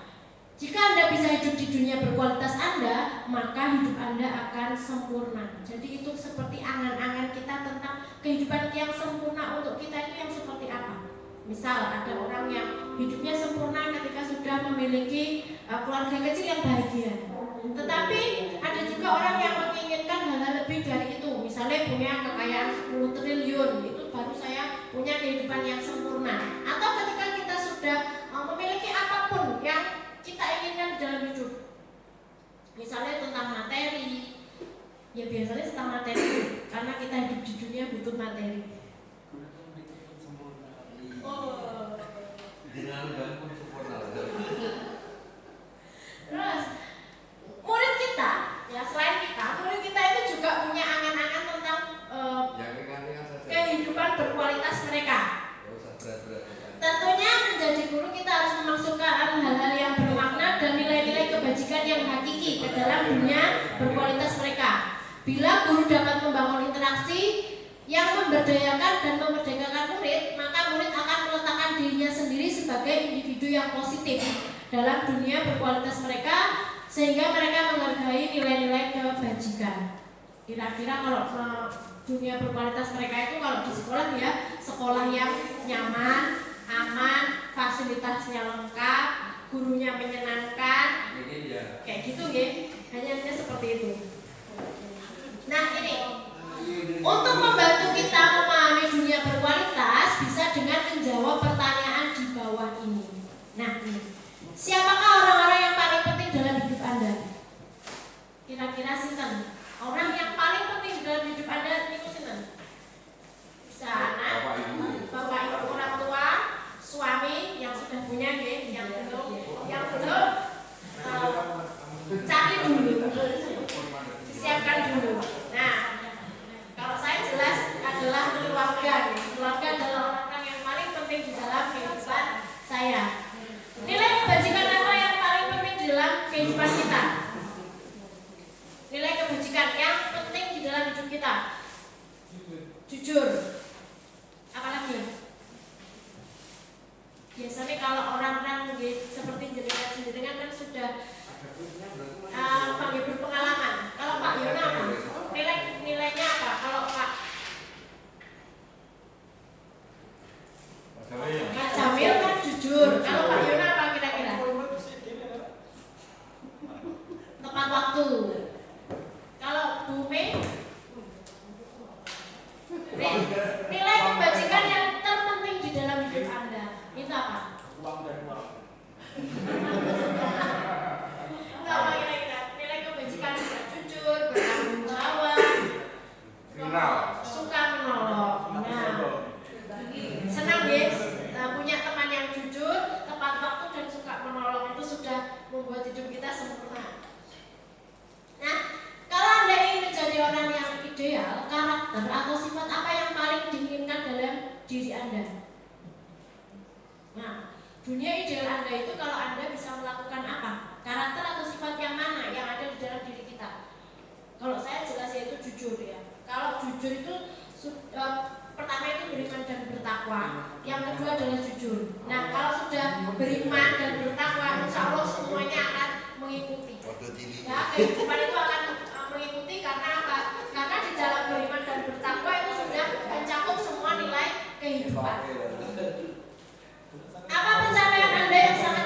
Jika Anda bisa hidup di dunia berkualitas Anda, maka hidup Anda akan sempurna. Jadi itu seperti angan-angan kita tentang kehidupan yang sempurna untuk kita itu yang seperti apa. Misal ada orang yang hidupnya sempurna ketika sudah memiliki keluarga kecil yang bahagia. Tetapi ada juga orang yang menginginkan hal-hal lebih dari itu. Misalnya punya kekayaan 10 triliun, itu baru saya punya kehidupan yang sempurna. Atau ketika kita sudah memiliki apapun yang kita inginkan dalam hidup, misalnya tentang materi, ya biasanya tentang materi, karena kita hidup di dunia butuh materi. Oh. Terus murid kita, ya selain kita, murid kita itu juga punya angan-angan tentang kehidupan berkualitas mereka. Tentunya menjadi guru kita harus memasukkan hal-hal yang bermakna dan nilai-nilai kebajikan yang hakiki ke dalam dunia berkualitas mereka. Bila guru dapat membangun interaksi yang memberdayakan dan memerdekakan murid, maka murid akan meletakkan dirinya sendiri sebagai individu yang positif dalam dunia berkualitas mereka, sehingga mereka menghargai nilai-nilai kebajikan. Kira-kira kalau dunia berkualitas mereka itu kalau di sekolah ya, sekolah yang nyaman, aman, fasilitasnya lengkap, gurunya menyenangkan, kayak gitu ya, hanya seperti itu. Nah ini, untuk membantu kita memahami dunia berkualitas bisa dengan menjawab pertanyaan di bawah ini. Nah ini, siapakah orang-orang yang paling penting dalam hidup Anda? Kira-kira sinten? Orang yang paling penting dalam hidup Anda itu sinten? Bisa anak, bapak ibu, orang tua, suami yang sudah punya, yang belum cari dulu, disiapkan dulu. Nah, kalau saya jelas adalah keluarga. Keluarga adalah orang-orang yang paling penting di dalam kehidupan saya. Nilai kebajikan apa yang paling penting di dalam kehidupan kita? Nilai kebajikan yang penting di dalam hidup kita. Jujur. Apalagi? Biasanya kalau orang-orang seperti jenengan kan sudah berpengalaman. Kalau Pak Yona apa? Nilainya apa? Kalau Pak Jamil kan jujur. Kalau Pak Yona apa kira-kira? Tepat waktu. Kalau Bu Mei, nilai kebajikan yang terpenting di dalam hidup Anda itu apa? Uang dan uang. Enggak, apa kira-kira? Nilai kebajikan juga jujur, bertanggung jawab, suka menolong. Nah, senang ya, punya teman yang jujur, tepat waktu dan suka menolong, itu sudah membuat hidup kita sempurna. Nah, kalau Anda ingin menjadi orang yang ideal, karakter atau sifat apa yang paling diinginkan dalam diri Anda? Nah, dunia ideal Anda itu kalau Anda bisa melakukan apa? Karakter atau sifat yang mana yang ada di dalam diri kita? Kalau saya jelas yaitu jujur ya. Kalau jujur itu pertama itu beriman dan bertakwa. Yang kedua adalah jujur. Nah, kalau sudah beriman dan bertakwa, insya Allah semuanya akan mengikuti. Ya, kehidupan itu akan mengikuti karena apa? Karena di dalam beriman dan bertakwa itu sudah mencakup semua nilai kehidupan. Apa pencapaian Anda yang sangat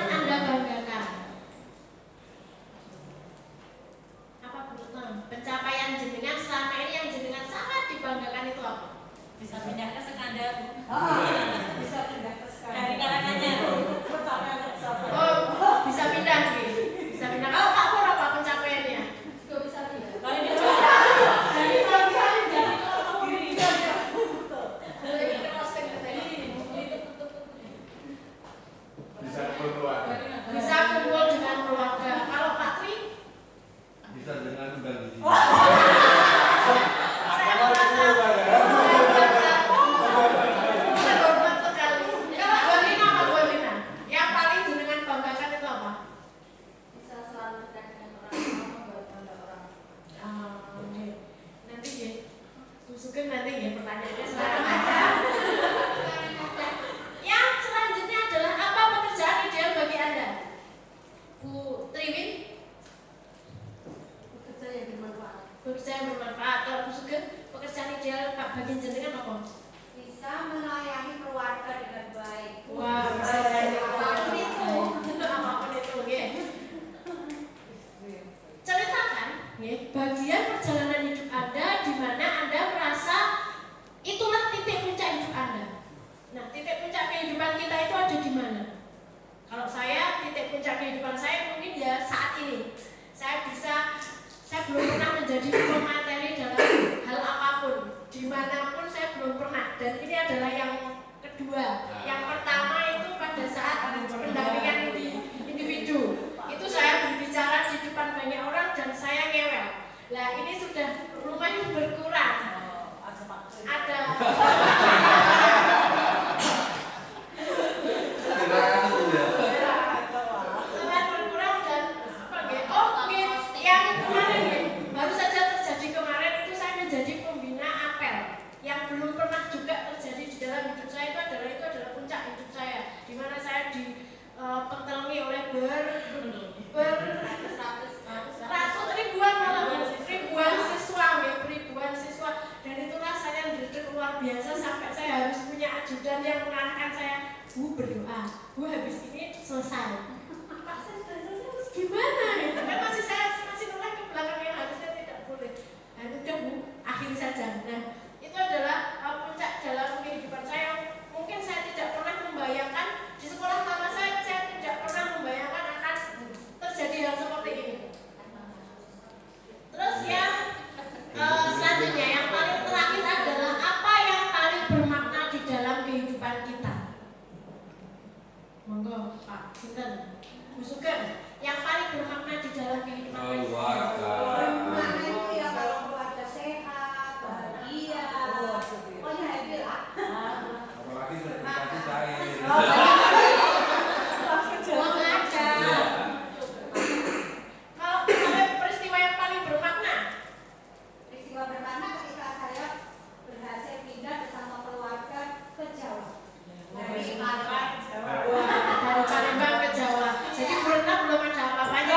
dipentelengi oleh ribuan siswa, ribuan siswa, dan itu rasanya luar biasa sampai saya harus punya ajudan yang mengarahkan saya, Bu berdoa, Bu habis ini selesai. Pak saya sudah selesai, terus gimana? Gitu kan masih noleh ke belakang yang harusnya tidak boleh. Nah itu udah Bu, akhiri saja. Nah itu adalah puncak dalam kehidupan saya. Mungkin saya tidak pernah membayangkan di sekolah lama saya tidak pernah membayangkan akan terjadi hal seperti ini. Terus yang selanjutnya yang paling terakhir adalah apa yang paling bermakna di dalam kehidupan kita. Monggo Pak Sinten, Bu Sugeng, yang paling bermakna di dalam kehidupan kita. Bermakna itu ya kalau keluarga sehat, bahagia, pokoknya happy lah. Apalagi sertifikasi cair. Kalau peristiwa yang paling bermakna, Peristiwa bermakna ketika saya berhasil pindah bersama keluarga ke Jawa. Dari Palembang, Jawa. dari Palembang ke Jawa. Jadi belum ada apa-apanya.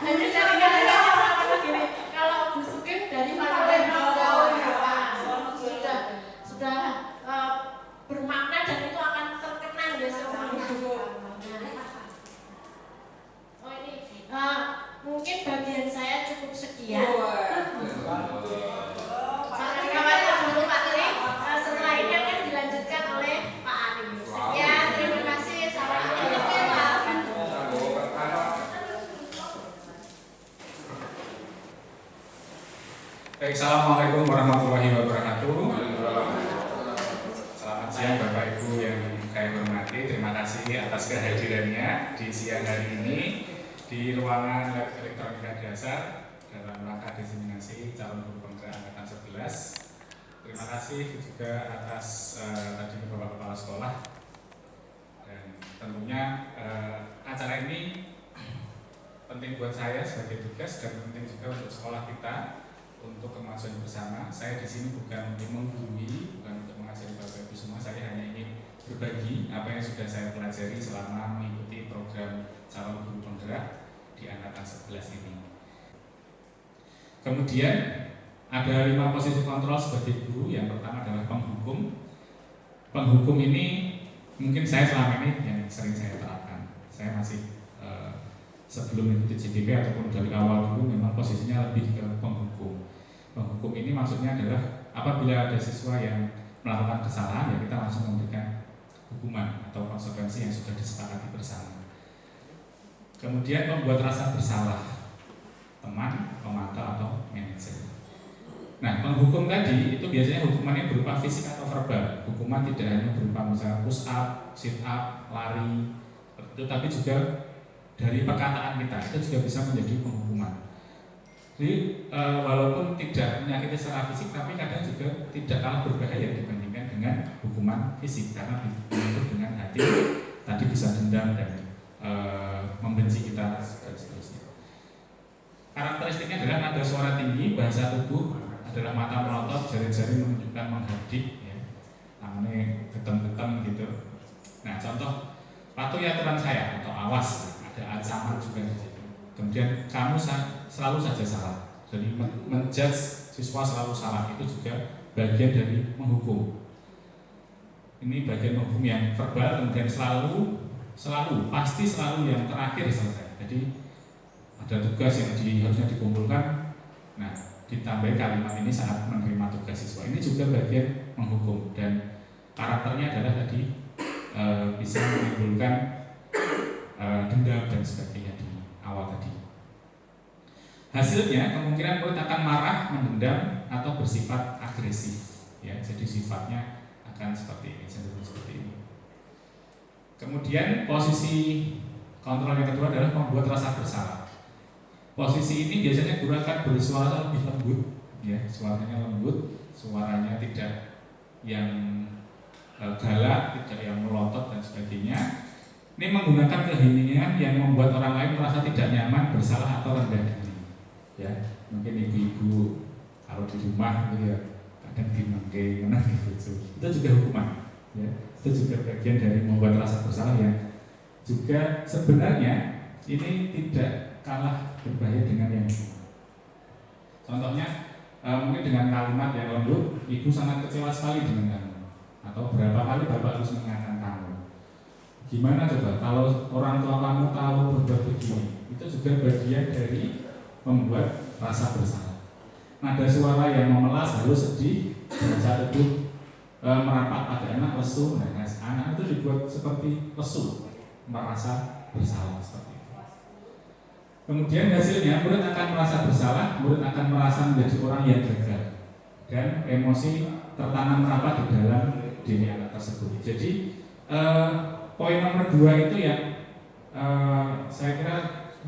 Hanya dari kalian gini. Kalau Bu Sugeng dari Palembang ke Jawa, sudah bermakna dan itu akan terkenang ya seumur hidup. Oh ini mungkin bagian saya cukup sekian. Jangan khawatir dulu Pak Tri. Setelah ini akan dilanjutkan oleh Pak Ari. Sekian, terima kasih. Baik, assalamualaikum warahmatullahi wabarakatuh. Selamat siang Bapak Ibu yang kami hormati. Terima kasih atas kehadirannya di siang hari ini di ruangan Lab Elektronika Dasar dalam rangka diseminasi calon guru penggerak angkatan 11. Terima kasih juga atas tadi Bapak Kepala Sekolah, dan tentunya acara ini penting buat saya sebagai tugas dan penting juga untuk sekolah kita untuk kemajuan bersama. Saya di sini bukan untuk menggurui, bukan untuk mengajari Bapak Ibu semua. Saya hanya ingin berbagi apa yang sudah saya pelajari selama mengikuti program calon guru penggerak di angkatan 11 ini. Kemudian ada 5 posisi kontrol sebagai guru. Yang pertama adalah penghukum. Penghukum ini mungkin saya selama ini yang sering saya terapkan. Saya masih sebelum mengikuti JDP ataupun dari awal dulu memang posisinya lebih ke penghukum. Penghukum ini maksudnya adalah apabila ada siswa yang melakukan kesalahan, ya kita langsung memberikan hukuman atau konsekuensi yang sudah disepakati bersama. Kemudian membuat rasa bersalah teman, pemantau atau manajer. Nah, penghukum tadi itu biasanya hukumannya berupa fisik atau verbal. Hukuman tidak hanya berupa misalnya push up, sit up, lari, itu, tapi juga dari perkataan kita itu juga bisa menjadi penghukuman. Jadi walaupun tidak menyakiti secara fisik, tapi kadang juga tidak kalah berbahaya dibandingkan dengan hukuman fisik, karena itu dengan hati tadi bisa dendam dan membenci kita dan seterusnya. Karakteristiknya adalah nada suara tinggi, bahasa tubuh adalah mata melotot, jari-jari menunjukkan menghadik, ya, tangannya getem-getem gitu. Nah, contoh patuhi aturan saya atau awas, ada ancaman juga di situ. Kemudian kamu selalu saja salah. Jadi menjudge siswa selalu salah itu juga bagian dari menghukum. Ini bagian menghukum yang verbal, kemudian selalu pasti selalu yang terakhir selesai. Jadi ada tugas yang harusnya dikumpulkan. Nah, ditambah kalimat ini saat menerima tugas siswa. Ini juga bagian menghukum, dan karakternya adalah tadi bisa menimbulkan dendam dan sebagainya di awal tadi. Hasilnya kemungkinan murid akan marah, mendendam atau bersifat agresif. Ya, jadi sifatnya akan seperti ini, cenderung seperti ini. Kemudian posisi kontrol yang kedua adalah membuat rasa bersalah. Posisi ini biasanya guru akan bersuara lebih lembut, ya, suaranya lembut, suaranya tidak yang galak, tidak yang melotot dan sebagainya. Ini menggunakan keheningan yang membuat orang lain merasa tidak nyaman, bersalah atau rendah diri. Ya, mungkin ibu-ibu kalau di rumah gitu ya, kadang dimangke, mana gitu. Itu juga hukuman. ya, itu juga bagian dari membuat rasa bersalah yang juga sebenarnya ini tidak kalah berbahaya dengan yang lain. Contohnya mungkin dengan kalimat yang lembut, ibu sangat kecewa sekali dengan kamu, atau berapa kali bapak harus mengingatkan kamu. Gimana coba kalau orang tua kamu tahu berbuat begini, itu juga bagian dari membuat rasa bersalah. Nada suara yang memelas, halus, sedih, berasa teduh, merapat pada anak, lesu, dan anak itu dibuat seperti lesu, merasa bersalah seperti itu. Kemudian hasilnya murid akan merasa bersalah, murid akan merasa menjadi orang yang gagal, dan emosi tertanam rapat di dalam diri anak tersebut. Jadi poin nomor 2 itu yang saya kira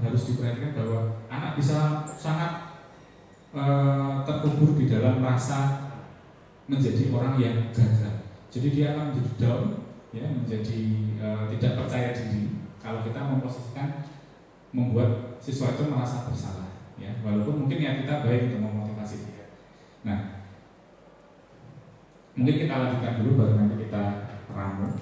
harus diperhatikan, bahwa anak bisa sangat terkubur di dalam rasa menjadi orang yang gagal. Jadi dia akan menjadi down, ya, menjadi tidak percaya diri kalau kita memposisikan membuat siswa itu merasa bersalah, ya, walaupun mungkin ya kita baik untuk memotivasi dia. Nah, mungkin kita lanjutkan dulu baru nanti kita ramu.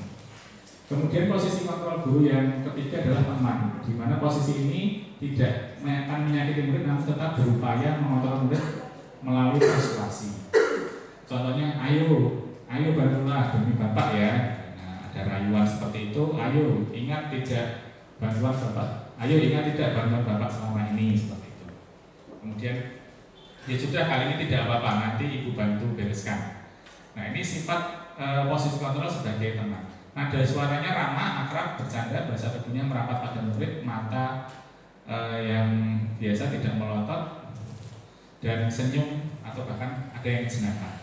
Kemudian posisi kontrol guru yang ketiga adalah teman, di mana posisi ini tidak akan menyakiti murid, namun tetap berupaya mengontrol murid melalui persuasi. Contohnya, ayo bantulah demi bapak ya. Nah, ada rayuan seperti itu, ayo ingat tidak bantuan bapak, ayo ingat tidak bantuan bapak selama ini, seperti itu. Kemudian, ya sudah kali ini tidak apa-apa, nanti ibu bantu bereskan. Nah, ini sifat posisi kontrol sebagai teman. Nada suaranya ramah, akrab, bercanda, bahasa tubuhnya merapat pada murid, mata yang biasa tidak melotot, dan senyum atau bahkan ada yang jenaka.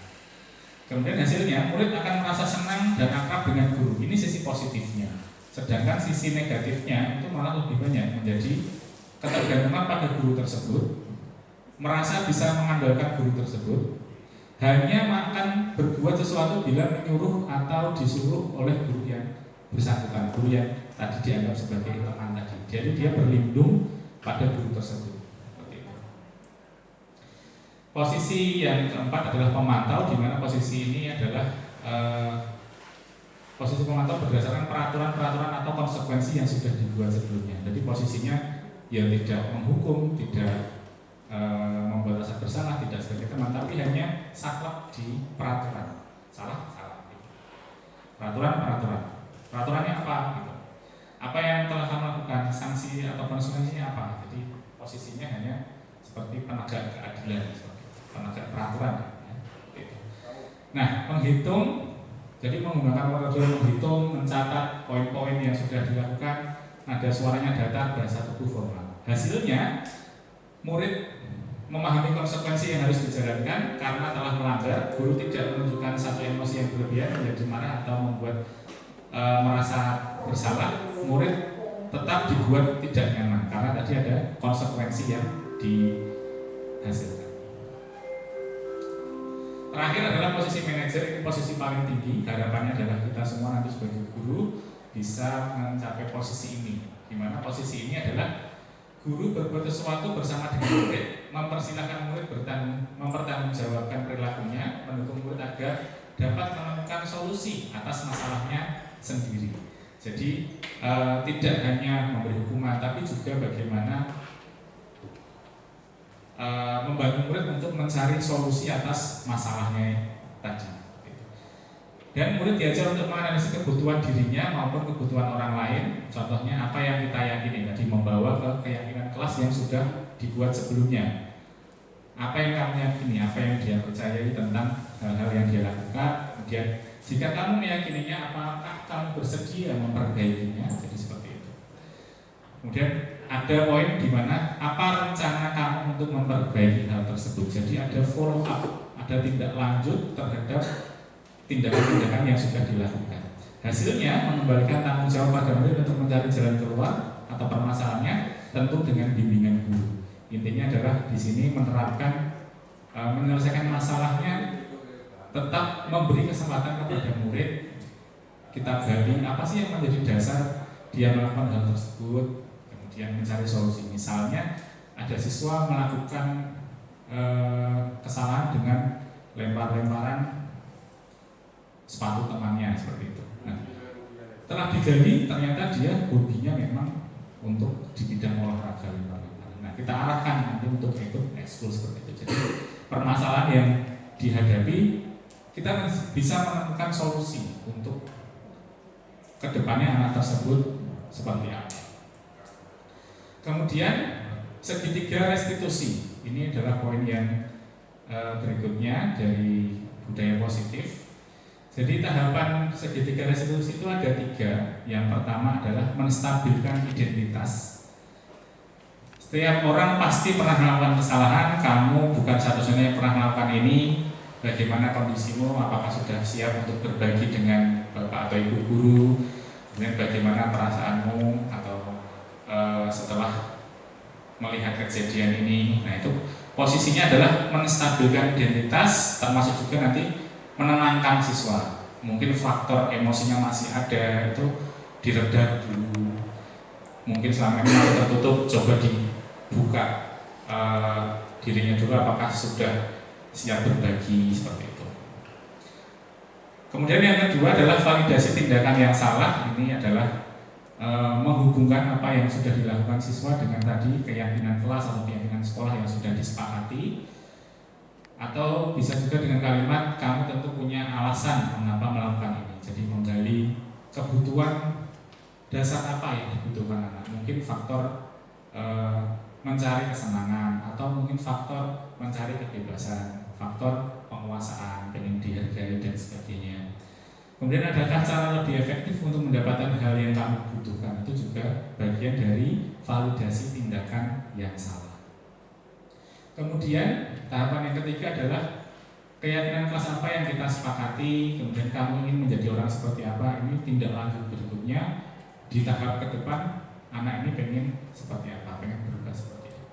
Kemudian hasilnya murid akan merasa senang dan akrab dengan guru. Ini sisi positifnya. Sedangkan sisi negatifnya itu malah lebih banyak, menjadi ketergantungan pada guru tersebut, merasa bisa mengandalkan guru tersebut, hanya akan berbuat sesuatu bila menyuruh atau disuruh oleh guru yang bersangkutan, guru yang tadi dianggap sebagai teman tadi. Jadi dia berlindung pada guru tersebut. Posisi yang keempat adalah pemantau, di mana posisi ini adalah posisi pemantau berdasarkan peraturan-peraturan atau konsekuensi yang sudah dibuat sebelumnya. Jadi posisinya ya tidak menghukum, tidak membuat rasa bersalah, tidak sebagai teman, tapi hanya saklek di peraturan. Salah. Peraturannya apa? Gitu. Apa yang telah kamu lakukan, sanksi atau konsekuensinya apa? Jadi posisinya hanya seperti penegak keadilan, penegak peraturan. Ya. Gitu. Nah, menghitung, jadi menggunakan metode menghitung, mencatat poin-poin yang sudah dilakukan, nada suaranya datar, bahasa tubuh formal. Hasilnya, murid memahami konsekuensi yang harus dijalankan karena telah melanggar. Guru tidak menunjukkan satu emosi yang berlebihan, menjadi marah atau membuat merasa bersalah. Murid tetap dibuat tidak nyaman karena tadi ada konsekuensi yang dihasilkan. Terakhir adalah posisi manajer, ini posisi paling tinggi. Harapannya adalah kita semua nanti sebagai guru bisa mencapai posisi ini, di mana posisi ini adalah guru berbuat sesuatu bersama dengan murid, mempersilahkan murid mempertanggungjawabkan perilakunya, mendukung murid agar dapat menemukan solusi atas masalahnya sendiri. Jadi tidak hanya memberi hukuman, tapi juga bagaimana membantu murid untuk mencari solusi atas masalahnya tadi. Dan murid diajar untuk menganalisis kebutuhan dirinya maupun kebutuhan orang lain. Contohnya apa yang kita yakini tadi, membawa ke keyakinan kelas yang sudah dibuat sebelumnya. Apa yang kamu yakini, apa yang dia percayai tentang hal-hal yang dia lakukan. Kemudian jika kamu meyakininya, apakah kamu bersedia memperbaikinya? Jadi seperti itu. Kemudian ada poin di mana apa rencana kamu untuk memperbaiki hal tersebut. Jadi ada follow up, ada tindak lanjut terhadap tindakan-tindakan yang sudah dilakukan. Hasilnya mengembalikan tanggung jawab pada murid untuk mencari jalan keluar atau permasalahannya, tentu dengan bimbingan guru. Intinya adalah di sini menerapkan menyelesaikan masalahnya, tetap memberi kesempatan kepada murid. Kita gali apa sih yang menjadi dasar dia melakukan hal tersebut, kemudian mencari solusi. Misalnya ada siswa melakukan kesalahan dengan lempar-lemparan sepatu temannya seperti itu. Nah, setelah digali ternyata dia hobinya memang untuk di bidang olahraga lingkungan. Nah, kita arahkan nanti untuk ikut ekskul seperti itu. Jadi permasalahan yang dihadapi kita bisa menemukan solusi untuk kedepannya anak tersebut seperti apa. Kemudian segitiga restitusi, ini adalah poin yang berikutnya dari budaya positif. Jadi tahapan segitiga restitusi itu ada 3. Yang pertama adalah menstabilkan identitas. Setiap orang pasti pernah melakukan kesalahan. Kamu bukan satu-satunya yang pernah melakukan ini. Bagaimana kondisimu? Apakah sudah siap untuk berbagi dengan bapak atau ibu guru? Kemudian bagaimana perasaanmu atau setelah melihat kejadian ini? Nah, itu posisinya adalah menstabilkan identitas, termasuk juga nanti menenangkan siswa. Mungkin faktor emosinya masih ada, itu diredam dulu. Mungkin selama ini masih tertutup, coba dibuka dirinya dulu apakah sudah siap berbagi seperti itu. Kemudian yang kedua adalah validasi tindakan yang salah. Ini adalah menghubungkan apa yang sudah dilakukan siswa dengan tadi keyakinan kelas atau keyakinan sekolah yang sudah disepakati. Atau bisa juga dengan kalimat kamu tentu punya alasan mengapa melakukan ini. Jadi menggali kebutuhan dasar apa yang dibutuhkan anak. Mungkin faktor mencari kesenangan, atau mungkin faktor mencari kebebasan, faktor penguasaan, pengen dihargai dan sebagainya. Kemudian adakah cara lebih efektif untuk mendapatkan hal yang kamu butuhkan? Itu juga bagian dari validasi tindakan yang salah. Kemudian tahapan yang ketiga adalah keyakinan kelas apa yang kita sepakati, kemudian kamu ingin menjadi orang seperti apa. Ini tindak lanjut berikutnya di tahap ke depan, anak ini pengen seperti apa, pengen berubah seperti apa.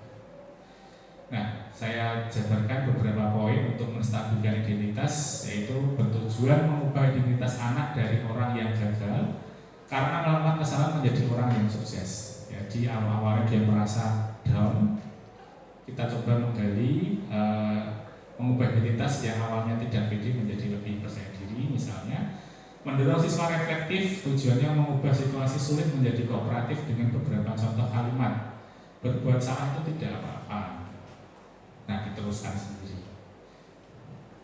Nah, saya jabarkan beberapa poin untuk menstabilkan identitas, yaitu bertujuan mengubah identitas anak dari orang yang gagal karena melakukan kesalahan menjadi orang yang sukses. Jadi awal-awalnya dia merasa down, kita coba menggali mengubah identitas yang awalnya tidak pede menjadi lebih percaya diri. Misalnya mendorong siswa reflektif, tujuannya mengubah situasi sulit menjadi kooperatif dengan beberapa contoh kalimat. Berbuat salah itu tidak apa-apa, nah diteruskan sendiri.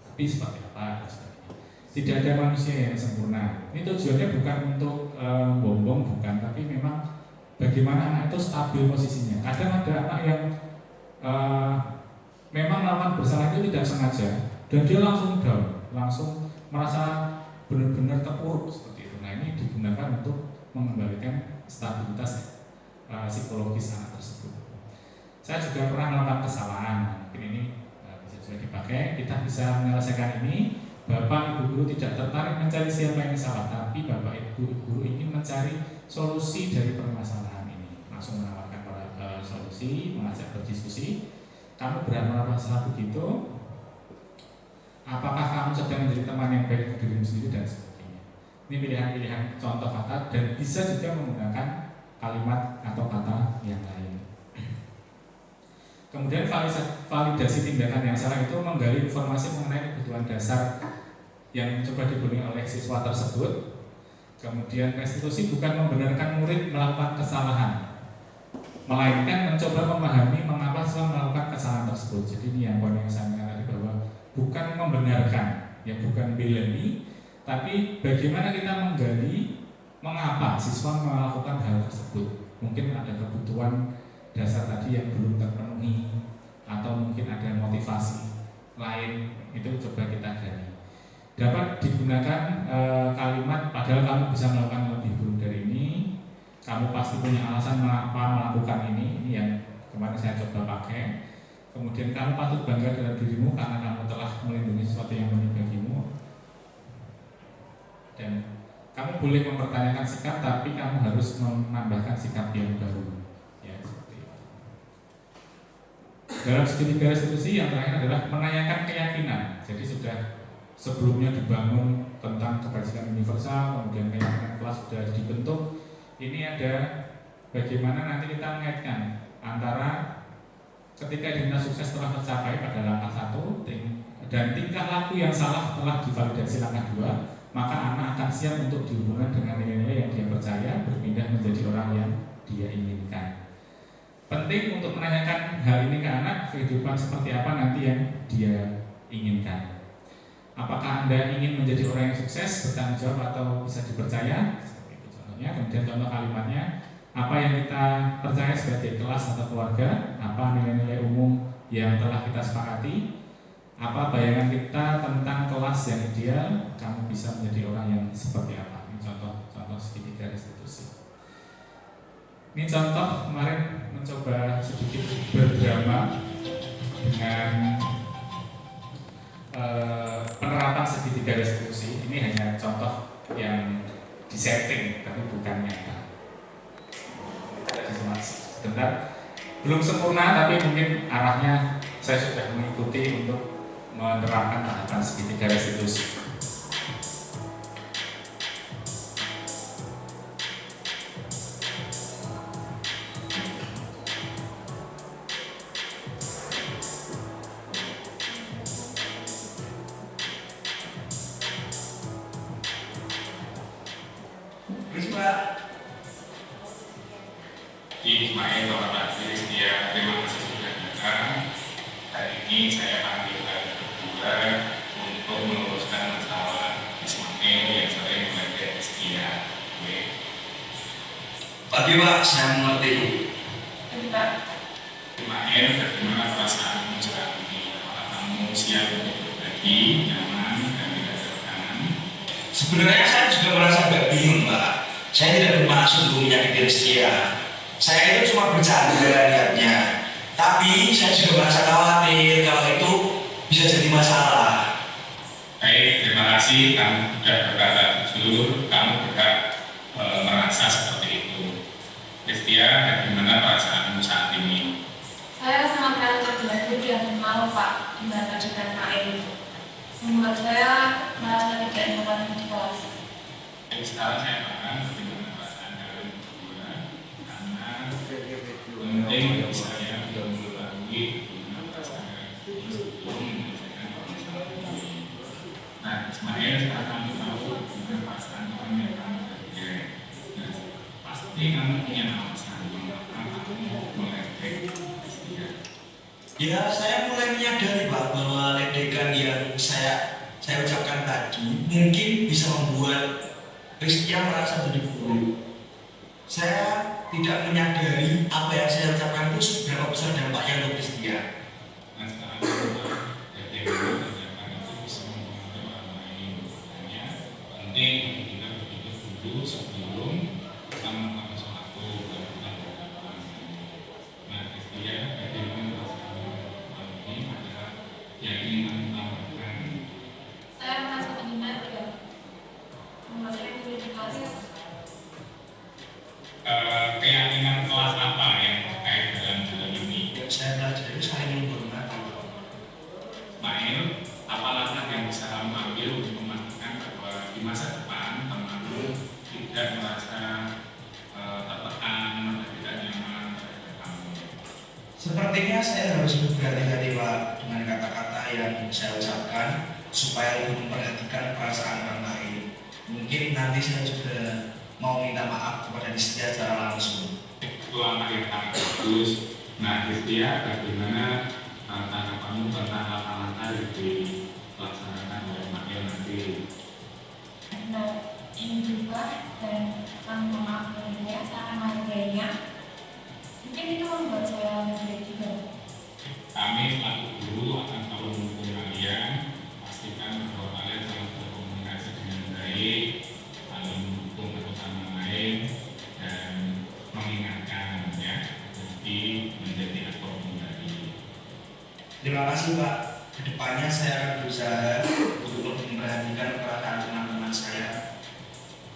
Tapi seperti apa? Tidak ada manusia yang sempurna. Ini tujuannya bukan untuk bombong, bukan, tapi memang bagaimana anak itu stabil posisinya. Kadang ada anak yang memang melakukan bersalah itu tidak sengaja dan dia langsung down, langsung merasa benar-benar terpuruk seperti itu. Nah, ini digunakan untuk mengembalikan stabilitas psikologis anak tersebut. Saya juga pernah melakukan kesalahan, mungkin ini bisa juga dipakai. Kita bisa menyelesaikan ini. Bapak ibu guru tidak tertarik mencari siapa yang salah, tapi bapak ibu guru ingin mencari solusi dari permasalahan ini. Langsung menawarkan solusi, mengajak berdiskusi. Kamu merasa begitu? Apakah kamu sedang menjadi teman yang baik untuk dirimu sendiri dan sebagainya? Ini pilihan-pilihan contoh kata dan bisa juga menggunakan kalimat atau kata yang lain. Kemudian validasi tindakan yang salah itu menggali informasi mengenai kebutuhan dasar yang coba dipenuhi oleh siswa tersebut. Kemudian restitusi bukan membenarkan murid melakukan kesalahan, melainkan mencoba memahami mengapa siswa melakukan kesalahan tersebut. Jadi ini yang poin yang saya katakan bahwa bukan membenarkan, ya bukan belani, tapi bagaimana kita menggali mengapa siswa melakukan hal tersebut. Mungkin ada kebutuhan dasar tadi yang belum terpenuhi, atau mungkin ada motivasi lain, itu coba kita gali. Dapat digunakan kalimat padahal kamu bisa melakukan lebih buruk dari ini. Kamu pasti punya alasan mengapa melakukan ini yang kemarin saya coba pakai. Kemudian kamu patut bangga dengan dirimu karena kamu telah melindungi sesuatu yang penting bagimu. Dan kamu boleh mempertanyakan sikap, tapi kamu harus menambahkan sikap yang baru. Ya, seperti itu. Dalam segitiga restitusi yang terakhir adalah menanyakan keyakinan. Jadi sudah sebelumnya dibangun tentang kebajikan universal, kemudian keyakinan kelas sudah dibentuk. Ini ada bagaimana nanti kita mengaitkan antara ketika identitas sukses telah tercapai pada langkah 1 dan tingkah laku yang salah telah divalidasi langkah 2, maka anak akan siap untuk dihubungkan dengan nilai-nilai yang dia percaya, berpindah menjadi orang yang dia inginkan. Penting untuk menanyakan hal ini ke anak, kehidupan seperti apa nanti yang dia inginkan. Apakah Anda ingin menjadi orang yang sukses, bertanggung jawab, atau bisa dipercaya? Seperti itu contohnya. Kemudian contoh kalimatnya, apa yang kita percaya sebagai kelas atau keluarga, apa nilai-nilai umum yang telah kita sepakati, apa bayangan kita tentang kelas yang ideal, kamu bisa menjadi orang yang seperti apa. Ini contoh segitiga restitusi. Ini contoh kemarin mencoba sedikit berdrama dengan penerapan segitiga restitusi. Ini hanya contoh yang disetting tapi bukan nyata. Sebentar, belum sempurna tapi mungkin arahnya saya sudah mengikuti untuk menerapkan tahapan segitiga restitusi. Ismail Bapak Kristia, terima kasih sudah datang. Hari ini saya panggil kali kedua untuk meluruskan masalah Ismail yang sering melihat Kristia. Pak Dewa, saya mengerti. Ismail, bagaimana perasaanmu saat ini? Apakah kamu siap untuk berbagi, nyaman, dan tidak tertekan? Sebenarnya saya juga merasa agak bingung, Pak. Saya tidak bermaksud untuk menyakiti Kristia. Saya itu cuma bercanda niatnya. Tapi saya juga merasa khawatir kalau itu bisa jadi masalah. Baik, terima kasih. Kamu sudah berkata jujur, kamu berhak merasa seperti itu. Kristia, bagaimana perasaanmu saat ini? Saya sangat terganggu dan malu, Pak, dengan ajakan Pak Edi. Membuat saya merasa tidak nyaman di kelas. Jadi sekarang saya paham bagaimana perasaan kalian berdua, karena penting bagi saya untuk mengetahui bagaimana perasaan kalian sebelum menyelesaikan permasalahan ini. Nah, Ismail, sekarang kamu tahu bagaimana perasaan orang yang kamu kerja. Nah, pasti kamu punya alasan mengapa kamu meledek Kristia. Ya, saya mulai menyadari, Pak, bahwa ledekan yang saya ucapkan tadi mungkin bisa membuat Kristia merasa terhibur. Saya tidak menyadari apa yang saya ucapkan itu seberapa besar dampaknya untuk Kristia. Nah, sekarang bagaimana tindakan itu bisa mempengaruhi orang lain. Makanya penting untuk kita berpikir dulu sebelum kita melakukan sesuatu dan kita berhadapan. Nah, Kristia, bagaimana perasaan ini adalah yang ingin kami tambahkan. Saya merasa terhina dan membuat saya termotivasi. Keyakinan kelas apa yang terkait dalam hal ini? Yang saya pelajari saling menghormati. Mail, apa langkah yang bisa kamu ambil untuk memastikan bahwa di masa depan temanmu tidak merasa tertekan atau tidak nyaman terhadap kamu? Sepertinya saya harus berhati-hati, Pak, dengan kata-kata yang saya ucapkan supaya lebih memperhatikan perasaan orang lain. Mungkin nanti saya juga mau minta maaf kepada Kristia secara langsung. Itu langkah yang sangat bagus. Nah, Kristia, bagaimana tanggapanmu tentang langkah-langkah yang dilaksanakan oleh Mail nanti? Karena ini juga dan kami memaafkannya, saya akan menghargainya. Mungkin itu membuat saya lebih juga. Kami selaku guru akan selalu mendukung kalian. Pastikan bahwa kalian selalu berkomunikasi dengan baik, saling mendukung satu sama lain, dan mengingatkan ya, jadi menjadi aktor kembali. Terima kasih, Pak. Kedepannya saya akan berusaha untuk lebih memperhatikan perasaan teman-teman saya,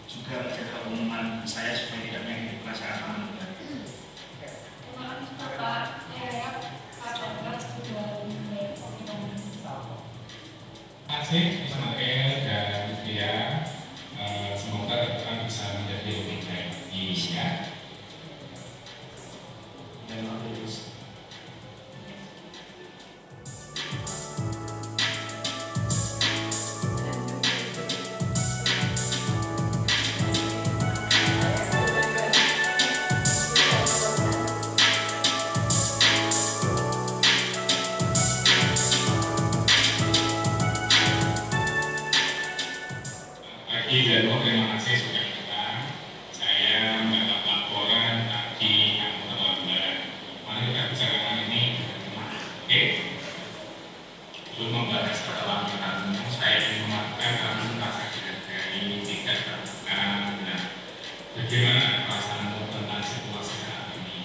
juga menjaga omongan saya supaya tidak menyakiti perasaan teman-teman. Terima kasih, Bapak. Saya pada kelas juga lebih Terima kasih Ismail dan Dia. Semoga kita bisa menjadi lebih baik lagi ya. Terima kasih. ada perasaan tentang situasi saat ini?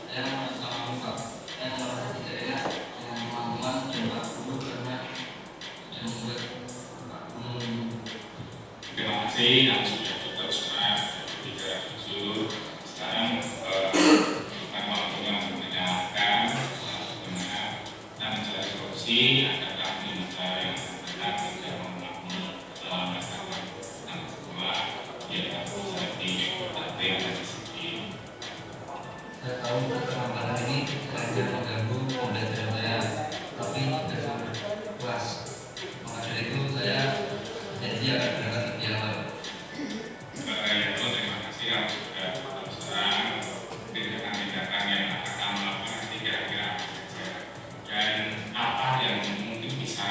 Saya sama Pak, saya merasa tidak enak dengan teman-teman dan Pak Guru karena sudah membuat Pak Guru. Terima kasih yang sudah berteruskan tidak jujur. Sekarang bukan waktunya untuk menyalahkan, sebenarnya kita mencari solusi agar kami negara yang akan tidak mengulangi dalam masalah tentang sekolah yang bisa diperhatikan dan disiplin. Saya tahu penampilan ini hanya mengganggu pembelajaran saya, tapi tidak puas. Maka dari itu saya janji akan berangkat lebih awal. Terima kasih yang sudah berteruskan tindakan-tindakan yang akan melakukan nanti kira-kira dan apa yang mungkin bisa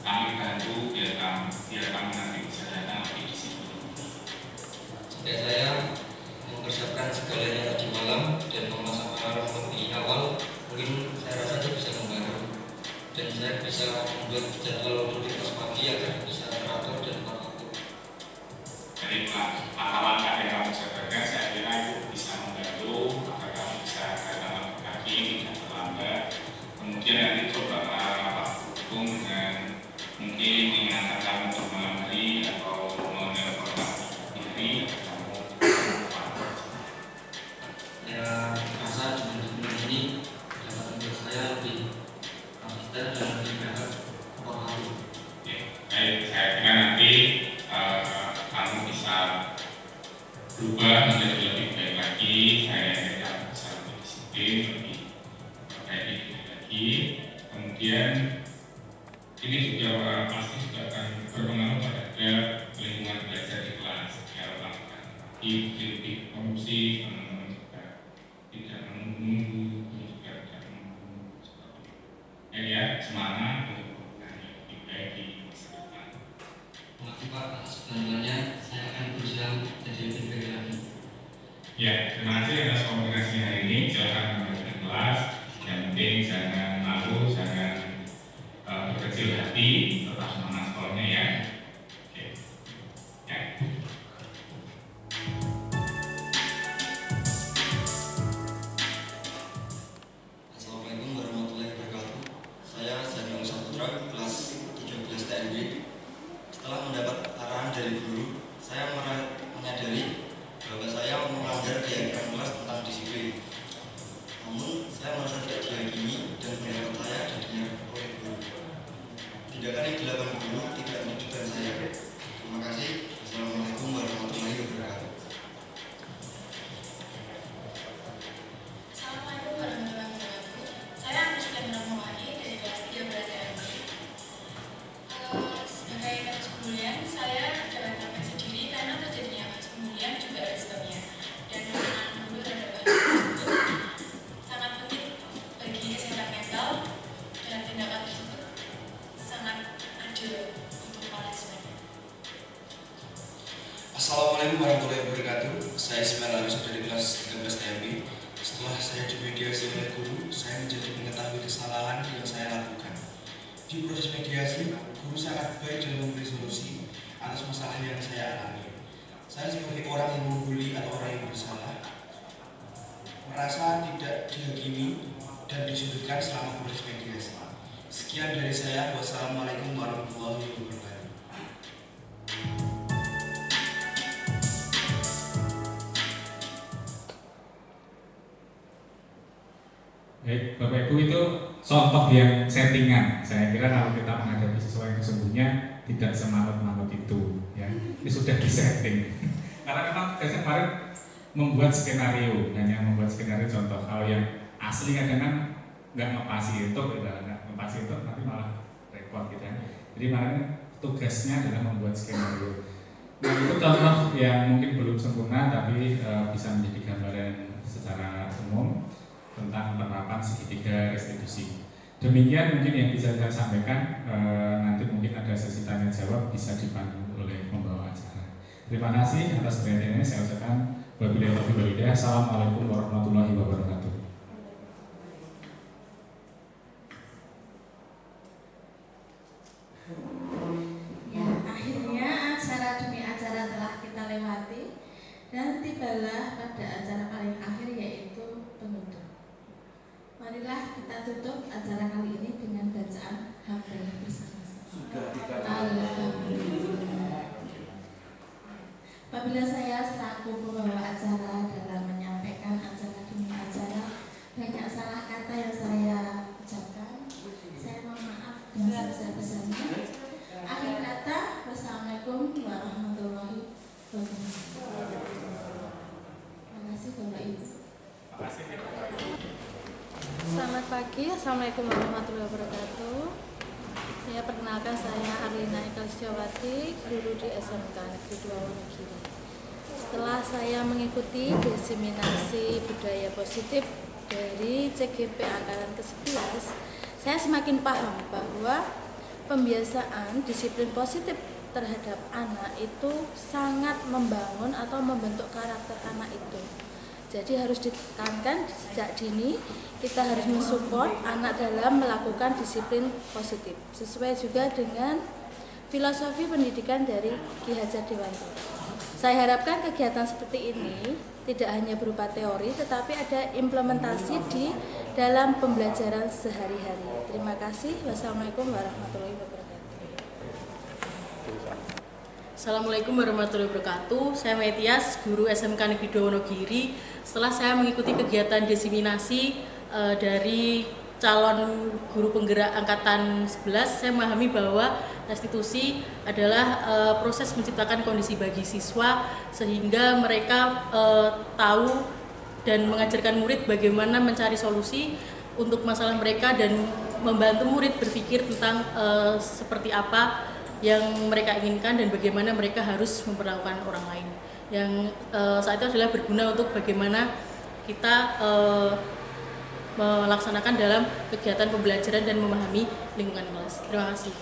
kami bantu biar kami nanti bisa datang lebih disiplin. Jika saya mempersiapkan segalanya tadi malam dan memasang alarm lebih awal, mungkin saya rasa itu bisa membantu dan saya bisa membuat jadwal rutinitas pagi agar bisa teratur dan tepat waktu. Jadi langkah-langkah yang kamu sampaikan saya kira itu bisa membantu agar kamu bisa datang lebih pagi, tidak terlambat. Kemudian nanti coba Pak Hukum dengan mungkin mengingatkan kamu untuk malam hari atau menelpon pagi hari. Ya, rasa dengan ini dapat membuat saya lebih konsisten dan lebih berangkat awal hari. Baik, saya kira nanti kamu bisa berubah menjadi lebih baik lagi. Saya kira bisa lebih disiplin, lebih baik lagi. Kemudian ini juga pasti juga akan berpengaruh pada lingkungan belajar di kelas. Kalau melakukan lebih fungsi, teman-teman juga tidak menunggu, juga tidak menunggu. Ya, semangat untuk lebih baik di masa depan. Terima kasih Pak atas bantuannya. Saya akan berusaha jadi lebih baik lagi. Ya, terima kasih atas komunikasi hari ini. Silakan kembali kelas. Yang penting jangan malu, jangan berkecil hati, tetap semangat sekolahnya ya. Oke. Ya. Assalamualaikum warahmatullahi wabarakatuh. Saya Zanul Saputra, kelas 13 TNB. Setelah mendapat arahan dari guru, saya menyadari bahwa saya melanggar diagram kelas tentang disiplin. Namun, saya merasa tidak dihakimi dan pendapat saya didengar oleh guru. Tindakan yang dilakukan guru tidak menyudutkan saya. Terima kasih. Assalamualaikum warahmatullahi wabarakatuh. Assalamualaikum warahmatullahi wabarakatuh. Saya Anushka Nurmawati dari kelas 13 TNB. Sebagai kasus pembulian, saya dapat dapat sendiri karena terjadinya kasus pembulian juga ada sebabnya. Dan dukungan guru terhadap kasus tersebut sangat penting bagi kesehatan mental dan tindakan tersebut sangat adil untuk para siswanya. Assalamualaikum warahmatullahi wabarakatuh. Saya Ismail Arus dari kelas 13 TMB. Setelah saya dimediasi oleh guru, saya menjadi mengetahui kesalahan yang saya lakukan. Di proses mediasi, guru sangat baik dalam memberi solusi atas masalah yang saya alami. Saya sebagai orang yang membuli atau orang yang bersalah, merasa tidak dihakimi dan disudutkan selama proses mediasi. Sekian dari saya. Wassalamualaikum warahmatullahi wabarakatuh. Baik, Bapak Ibu itu contoh yang settingan. Saya kira kalau kita menghadapi sesuatu yang sesungguhnya tidak semanut-manut itu, ya. Ini sudah disetting. Karena memang tugasnya kemarin membuat skenario, hanya membuat skenario contoh. Kalau yang asli kadang nggak ngepasi itu, nggak ngepasi itu nanti malah repot gitu ya. Jadi kemarin tugasnya adalah membuat skenario. Nah itu contoh yang mungkin belum sempurna tapi bisa menjadi gambaran secara umum tentang penerapan segitiga restitusi. Demikian mungkin yang bisa saya sampaikan. Nanti mungkin ada sesi tanya jawab bisa dipandu oleh pembawa acara. Terima kasih atas perhatiannya. Saya ucapkan wabillahi taufiq wal hidayah. Assalamualaikum warahmatullahi wabarakatuh. Ya, akhirnya acara demi acara telah kita lewati dan tibalah pada acara paling akhir yaitu penutup. Marilah kita tutup acara kali ini dengan bacaan Hafalah bersama-sama. Sudah tidak. Alhamdulillah. Apabila saya selaku pembawa acara dalam menyampaikan acara demi acara banyak salah kata yang saya ucapkan, saya mohon maaf yang sebesar-besarnya. Akhir kata, wassalamualaikum warahmatullahi wabarakatuh. Terima kasih Bapak Ibu. Selamat pagi, assalamualaikum warahmatullahi wabarakatuh. Saya perkenalkan, saya Arlina Ekalistiawati, guru di SMK Negeri 2 Wonogiri. Setelah saya mengikuti diseminasi budaya positif dari CGP angkatan ke-11, saya semakin paham bahwa pembiasaan disiplin positif terhadap anak itu sangat membangun atau membentuk karakter anak itu. Jadi harus ditekankan sejak dini, kita harus mensupport anak dalam melakukan disiplin positif sesuai juga dengan filosofi pendidikan dari Ki Hajar Dewantara. Saya harapkan kegiatan seperti ini tidak hanya berupa teori tetapi ada implementasi di dalam pembelajaran sehari-hari. Terima kasih. Wassalamualaikum warahmatullahi wabarakatuh. Assalamualaikum warahmatullahi wabarakatuh. Saya Metias, guru SMK Negeri 2 Wonogiri. Setelah saya mengikuti kegiatan diseminasi dari calon guru penggerak angkatan 11, saya memahami bahwa restitusi adalah proses menciptakan kondisi bagi siswa sehingga mereka tahu dan mengajarkan murid bagaimana mencari solusi untuk masalah mereka dan membantu murid berpikir tentang seperti apa yang mereka inginkan dan bagaimana mereka harus memperlakukan orang lain. Yang saat itu adalah berguna untuk bagaimana kita melaksanakan dalam kegiatan pembelajaran dan memahami lingkungan kelas. Terima kasih.